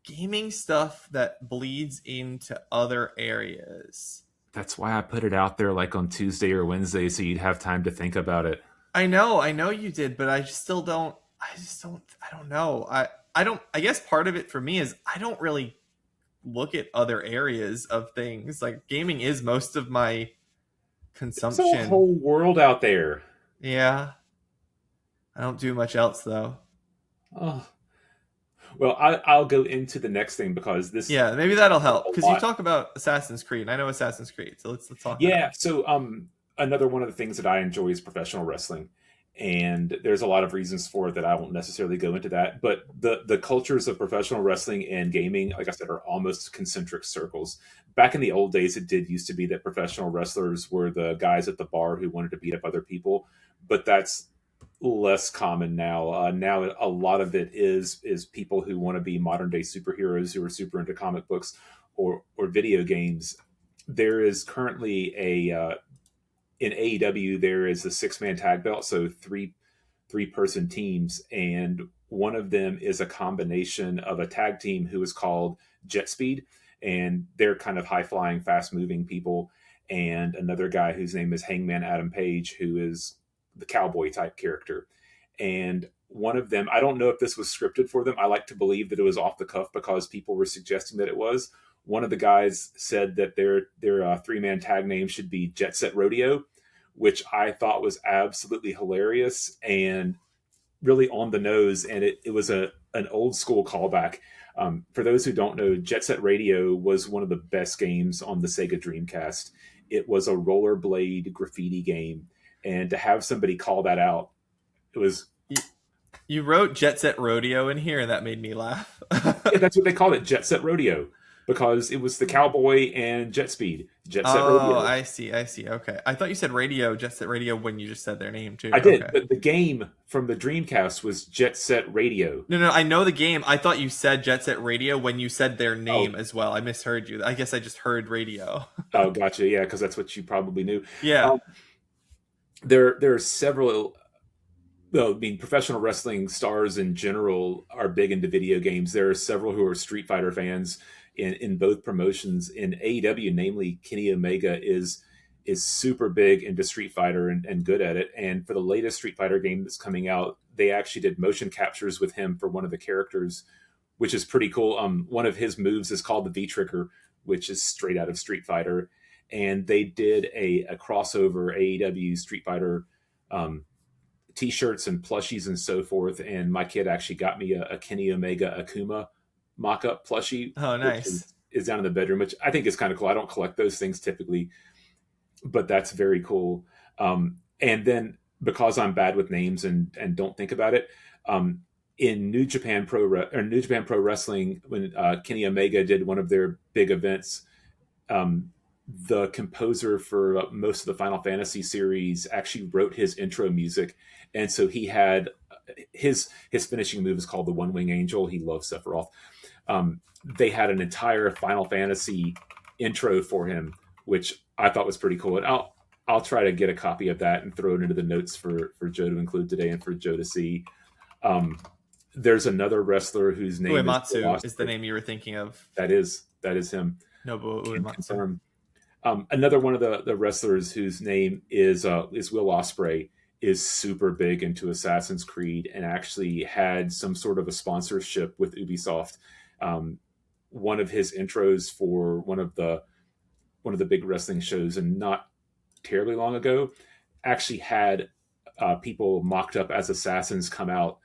gaming stuff that bleeds into other areas. That's why I put it out there, like, on Tuesday or Wednesday, so you'd have time to think about it. I know you did, but I don't know. I guess part of it for me is I don't really look at other areas of things. Like gaming is most of my There's a consumption. whole world out there. Yeah, I don't do much else though. Oh, well, I'll go into the next thing because this Yeah, maybe that'll a help because you lot. talk about Assassin's Creed. And I know Assassin's Creed, so let's talk that. Yeah, so another one of the things that I enjoy is professional wrestling. And there's a lot of reasons for it that I won't necessarily go into that. But the cultures of professional wrestling and gaming, like I said, are almost concentric circles. Back in the old days, it did used to be that professional wrestlers were the guys at the bar who wanted to beat up other people, but that's less common now. Now a lot of it is people who want to be modern day superheroes who are super into comic books or video games. There is currently a in AEW, there is a 6-man tag belt, so three-person teams, and one of them is a combination of a tag team who is called Jet Speed, and they're kind of high flying, fast moving people, and another guy whose name is Hangman Adam Page, who is the cowboy type character. And one of them, I don't know if this was scripted for them. I like to believe that it was off the cuff because people were suggesting that it was. One of the guys said that their 3-man tag name should be Jet Set Rodeo, which I thought was absolutely hilarious and really on the nose. And it was an old school callback. For those who don't know, Jet Set Radio was one of the best games on the Sega Dreamcast. It was a rollerblade graffiti game, and to have somebody call that out, it was You wrote Jet Set Rodeo in here, and that made me laugh. yeah, that's what they called it, Jet Set Rodeo, because it was the cowboy and jet speed, Jet Set Oh, Rodeo. I see. I see. Okay. I thought you said radio, Jet Set Radio, when you just said their name too. I did, Okay. but the game from the Dreamcast was Jet Set Radio. No, no, I know the game. I thought you said Jet Set Radio when you said their Oh, name as well. I misheard you. I guess I just heard radio. oh, gotcha. Yeah, because that's what you probably knew. Yeah. Um, there are several. Well, I mean, professional wrestling stars in general are big into video games. There are several who are Street Fighter fans in both promotions. In AEW, namely, Kenny Omega is super big into Street Fighter and good at it. And for the latest Street Fighter game that's coming out, they actually did motion captures with him for one of the characters, which is pretty cool. One of his moves is called the V Trigger, which is straight out of Street Fighter. And they did a crossover AEW Street Fighter um, t-shirts and plushies and so forth. And my kid actually got me a Kenny Omega Akuma mock-up plushie, Oh, which nice. is down in the bedroom, which I think is kind of cool. I don't collect those things typically, but that's very cool. And then because I'm bad with names and don't think about it, um, in New Japan Pro Wrestling, when Kenny Omega did one of their big events, um, the composer for most of the Final Fantasy series actually wrote his intro music, and so he had his finishing move is called the One Wing Angel. He loves Sephiroth. They had an entire Final Fantasy intro for him, which I thought was pretty cool. And I'll try to get a copy of that and throw it into the notes for Joe to include today and for Joe to see. Um, there's another wrestler whose name is Uematsu is the name you were thinking of. that is him. Nobuo Can Uematsu. confirm. Another one of the wrestlers whose name is Will Ospreay is super big into Assassin's Creed and actually had some sort of a sponsorship with Ubisoft. One of his intros for one of the big wrestling shows, and not terribly long ago, actually had people mocked up as assassins come out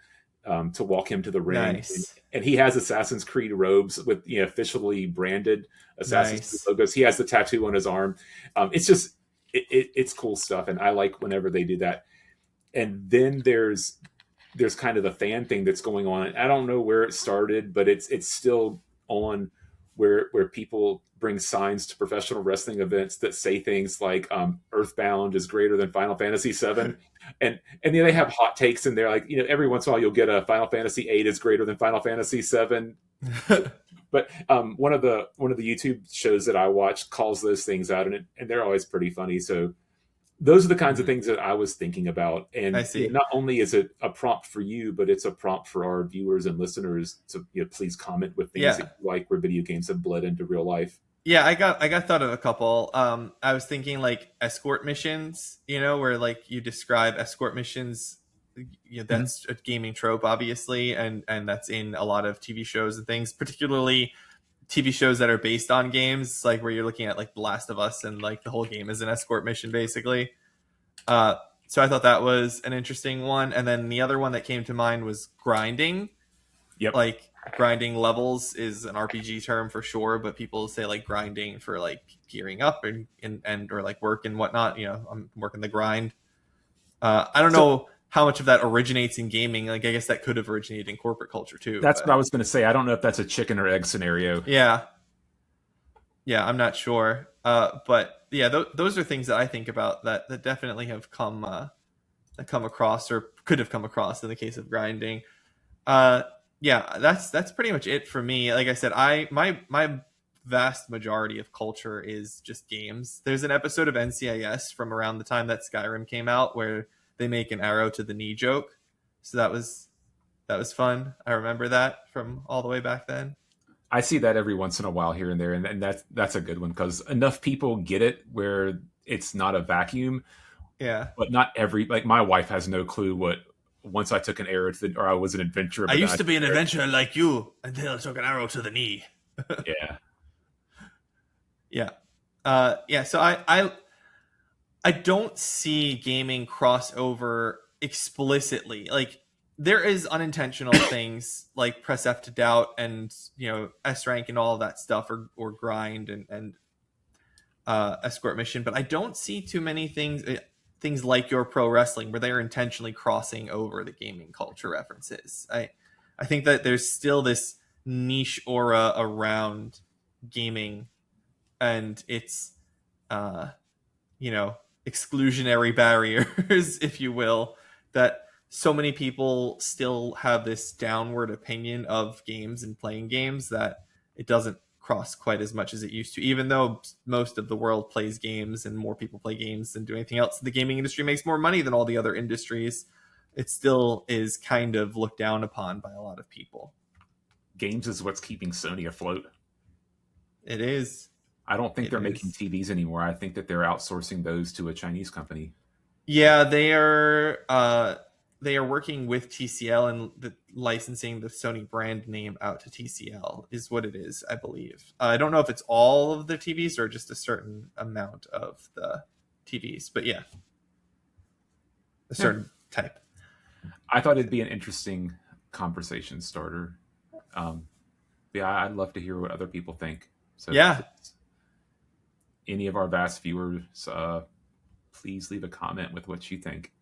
to walk him to the ring, Nice. and he has Assassin's Creed robes with officially branded Assassin's Creed Nice. logos. He has the tattoo on his arm. It's just it's cool stuff, and I like whenever they do that. And then there's kind of the fan thing that's going on. I don't know where it started, but it's still on where people bring signs to professional wrestling events that say things like Earthbound is greater than Final Fantasy VII, and then they have hot takes in there, like every once in a while you'll get a Final Fantasy VIII is greater than Final Fantasy VII. But one of the YouTube shows that I watch calls those things out, and they're always pretty funny. So those are the kinds of things that I was thinking about. I And see. not only is it a prompt for you, but it's a prompt for our viewers and listeners to please comment with things Yeah. that you like where video games have bled into real life. Yeah, I got thought of a couple. I was thinking like escort missions, where like you describe escort missions. Mhm. That's a gaming trope, obviously, and that's in a lot of TV shows and things, particularly TV shows that are based on games, like where you're looking at like The Last of Us and like the whole game is an escort mission basically. Uh, so I thought that was an interesting one. And then the other one that came to mind was grinding. Yep. Like grinding levels is an RPG term for sure, but people say like grinding for like gearing up and or like work and whatnot. You know, I'm working the grind. I don't So know how much of that originates in gaming. Like I guess that could have originated in corporate culture too. that's what I But was going to say. I don't know if that's a chicken or egg scenario. yeah, yeah, I'm not sure. But yeah, those are things that I think about that definitely have come across or could have come across in the case of grinding. Uh, yeah, that's pretty much it for me. Like I said, my vast majority of culture is just games. There's an episode of NCIS from around the time that Skyrim came out where they make an arrow to the knee joke. So that was fun. I remember that from all the way back then. I see that every once in a while here and there, and that's a good one because enough people get it where it's not a vacuum, Yeah. but not every like my wife has no clue what once I took an arrow to the or I was an adventurer. I But then used I to be took an an arrow- adventurer like you until I took an arrow to the knee. Yeah, Yeah. Yeah, so I don't see gaming crossover explicitly. Like there is unintentional things like press F to doubt and S rank and all of that stuff or grind and escort mission, but I don't see too many things like your pro wrestling where they're intentionally crossing over the gaming culture references. I think that there's still this niche aura around gaming and its uh exclusionary barriers, if you will, that so many people still have this downward opinion of games and playing games that it doesn't cross quite as much as it used to, even though most of the world plays games and more people play games than do anything else. The gaming industry makes more money than all the other industries. It still is kind of looked down upon by a lot of people. games is what's keeping Sony afloat. It is. I don't think It they're making is. TVs anymore. I think that they're outsourcing those to a Chinese company. Yeah, they are working with TCL and licensing the Sony brand name out to TCL is what it is, I believe. I don't know if it's all of the TVs or just a certain amount of the TVs, but yeah, a certain type. I thought it'd be an interesting conversation starter. Um, yeah, I'd love to hear what other people think. So, Yeah, any of our vast viewers, please leave a comment with what you think.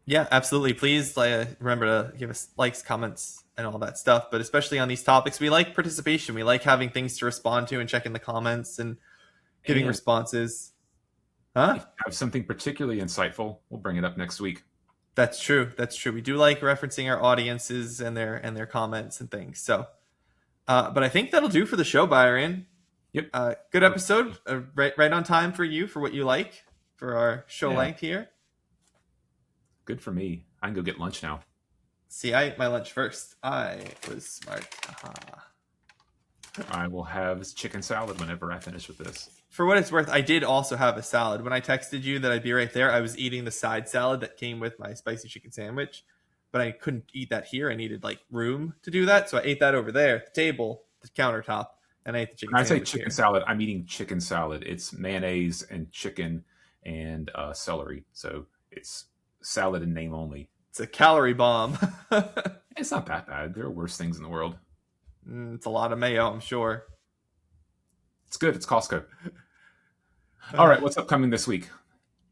yeah, absolutely. Please remember to give us likes, comments, and all that stuff. But especially on these topics, we like participation. We like having things to respond to and check in the comments and giving And responses. Huh? if you have something particularly insightful, we'll bring it up next week. That's true. That's true. We do like referencing our audiences and their comments and things. So, but I think that'll do for the show, Byron. Yep. Good episode. Right on time for you for what you like for our show Yeah. length here. Good for me. I can go get lunch now. See, I ate my lunch first. I was smart. Aha. I will have chicken salad whenever I finish with this. For what it's worth, I did also have a salad. When I texted you that I'd be right there, I was eating the side salad that came with my spicy chicken sandwich, but I couldn't eat that here. I needed like room to do that, so I ate that over there at the table, the countertop, and I ate the chicken When I say sandwich chicken here. salad, I'm eating chicken salad. It's mayonnaise and chicken and celery. So it's salad in name only. It's a calorie bomb. It's not that bad. There are worse things in the world. It's a lot of mayo, I'm sure. It's good. It's Costco. All right. What's upcoming this week?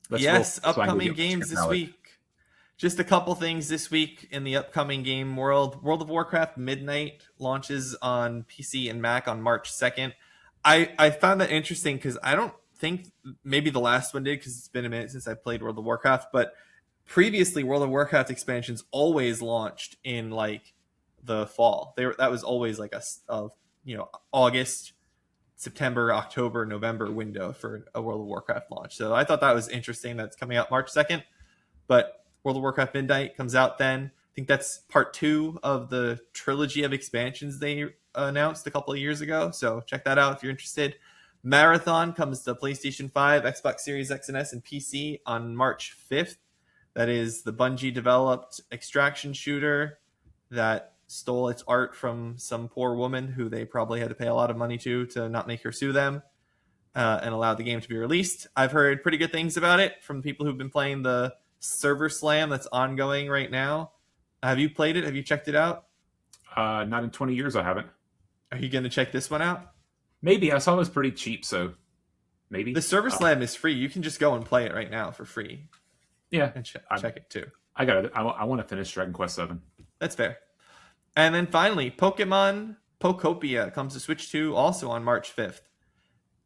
Let's roll Yes, so I can go upcoming get my games chicken this salad. week. Just a couple things this week in the upcoming game world. World of Warcraft Midnight launches on PC and Mac on March 2nd. I found that interesting because I don't think maybe the last one did because it's been a minute since I played World of Warcraft, but previously World of Warcraft expansions always launched in like the fall. That was always like a August, September, October, November window for a World of Warcraft launch. So I thought that was interesting. That's coming out March 2nd. But World of Warcraft Midnight comes out then. I think that's part 2 of the trilogy of expansions they announced a couple of years ago. So check that out if you're interested. Marathon comes to PlayStation 5, Xbox Series X and S, and PC on March 5th. That is the Bungie developed extraction shooter that stole its art from some poor woman who they probably had to pay a lot of money to not make her sue them, and allowed the game to be released. I've heard pretty good things about it from people who've been playing the server slam that's ongoing right now. Have you played it? Have you checked it out? Not in 20 years, I haven't. Are you going to check this one out? Maybe. I saw it was pretty cheap, so The maybe. server slam is free. You can just go and play it right now for free Yeah, and I, check it too. I got it. I want to finish Dragon Quest 7. That's fair. And then finally, Pokemon Pokopia comes to Switch 2 also on March 5th.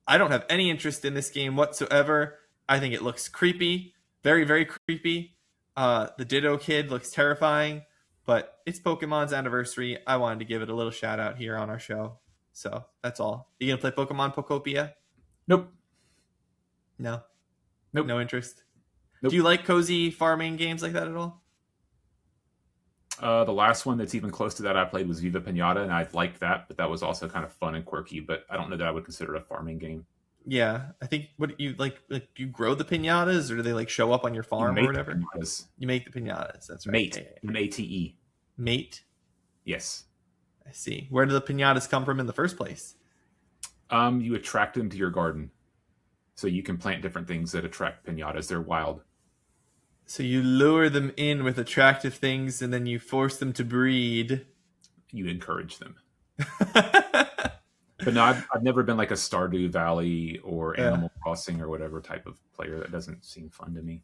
I don't have any interest in this game whatsoever. I think it looks creepy, very, very creepy. The Ditto kid looks terrifying, but it's Pokemon's anniversary. I wanted to give it a little shout out here on our show. So that's all. You gonna play Pokemon Pokopia? Nope. No. Nope. No interest. Nope. Do you like cozy farming games like that at all? The last one that's even close to that I played was Viva Pinata, and I liked that, but that was also kind of fun and quirky. But I don't know that I would consider it a farming game. Yeah, I think what you like you grow the pinatas, or do they like show up on your farm or whatever? You make the pinatas. That's right. Mate, Yeah. M-A-T-E. Mate. Yes. I see. Where do the pinatas come from in the first place? You attract them to your garden, so you can plant different things that attract pinatas. They're wild. So you lure them in with attractive things, and then you force them to breed. You encourage them. But no, I've never been like a Stardew Valley or Animal Crossing or whatever type of player. That doesn't seem fun to me.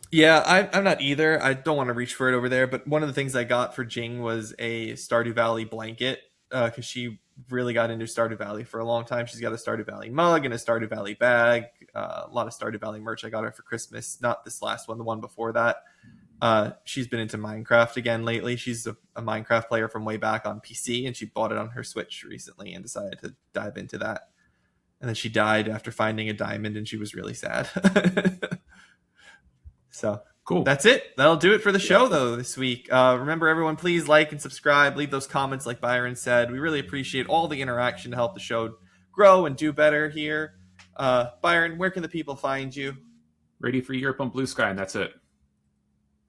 Yeah, I'm not either. I don't want to reach for it over there. But one of the things I got for Jing was a Stardew Valley blanket, because she really got into Stardew Valley for a long time. She's got a Stardew Valley mug and a Stardew Valley bag. A lot of Stardew Valley merch I got her for Christmas. Not this last one, the one before that. She's been into Minecraft again lately. She's a Minecraft player from way back on PC, and she bought it on her Switch recently and decided to dive into that. And then she died after finding a diamond, and she was really sad. So Cool. That's it. That'll do it for the show, though, this week. Remember, everyone, please like and subscribe. Leave those comments like Byron said. We really appreciate all the interaction to help the show grow and do better here. Byron, where can the people find you? Ready for Europe on Blue Sky, and that's it.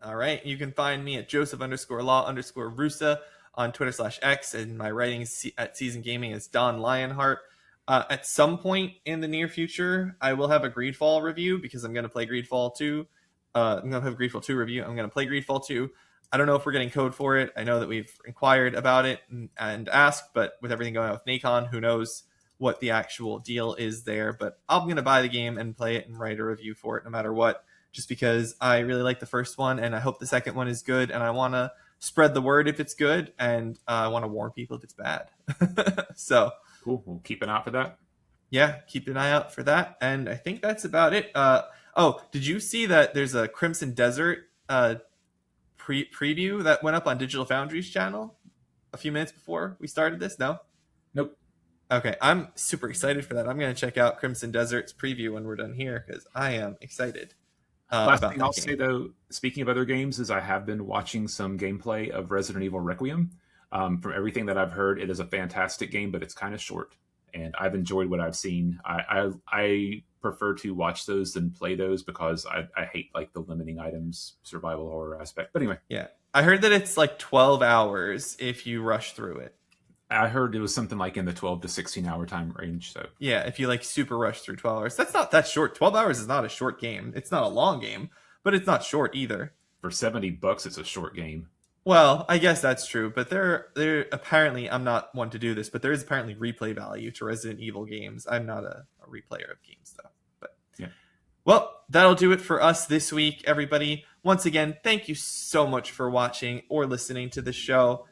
All right. You can find me at Joseph_Law_Russa on Twitter/X, and my writings at Season Gaming is Don Lionheart. At some point in the near future, I will have a Greedfall review because I'm going to play Greedfall 2. I'm going to have a Greedfall 2 review. I'm going to play Greedfall 2. I don't know if we're getting code for it. I know that we've inquired about it and asked, but with everything going on with Nacon, who knows what the actual deal is there. But I'm going to buy the game and play it and write a review for it no matter what, just because I really like the first one, and I hope the second one is good, and I want to spread the word if it's good, and I want to warn people if it's bad. So Cool. We'll keep an eye out for that. yeah, keep an eye out for that. And I think that's about it. Did you see that there's a Crimson Desert preview that went up on Digital Foundry's channel a few minutes before we started this? No? Nope. Okay, I'm super excited for that. I'm going to check out Crimson Desert's preview when we're done here because I am excited. Last thing I'll say, though, speaking of other games, is I have been watching some gameplay of Resident Evil Requiem. From everything that I've heard, it is a fantastic game, but it's kind of short. And I've enjoyed what I've seen. I prefer to watch those than play those because I hate like the limiting items, survival horror aspect. But anyway. Yeah. I heard that it's like 12 hours if you rush through it. I heard it was something like in the 12 to 16 hour time range. So yeah, if you like super rush through 12 hours. That's not that short. 12 hours is not a short game. It's not a long game, but it's not short either. For $70, it's a short game. Well, I guess that's true, but there apparently, I'm not one to do this, but there is apparently replay value to Resident Evil games. I'm not a replayer of games, though. But yeah. Well, that'll do it for us this week, everybody. Once again, thank you so much for watching or listening to the show.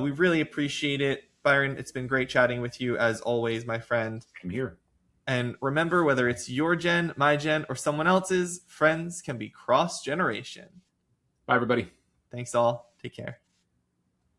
We really appreciate it. Byron, it's been great chatting with you, as always, my friend. I'm here. And remember, whether it's your gen, my gen, or someone else's, friends can be cross-generation. Bye, everybody. Thanks all. Take care.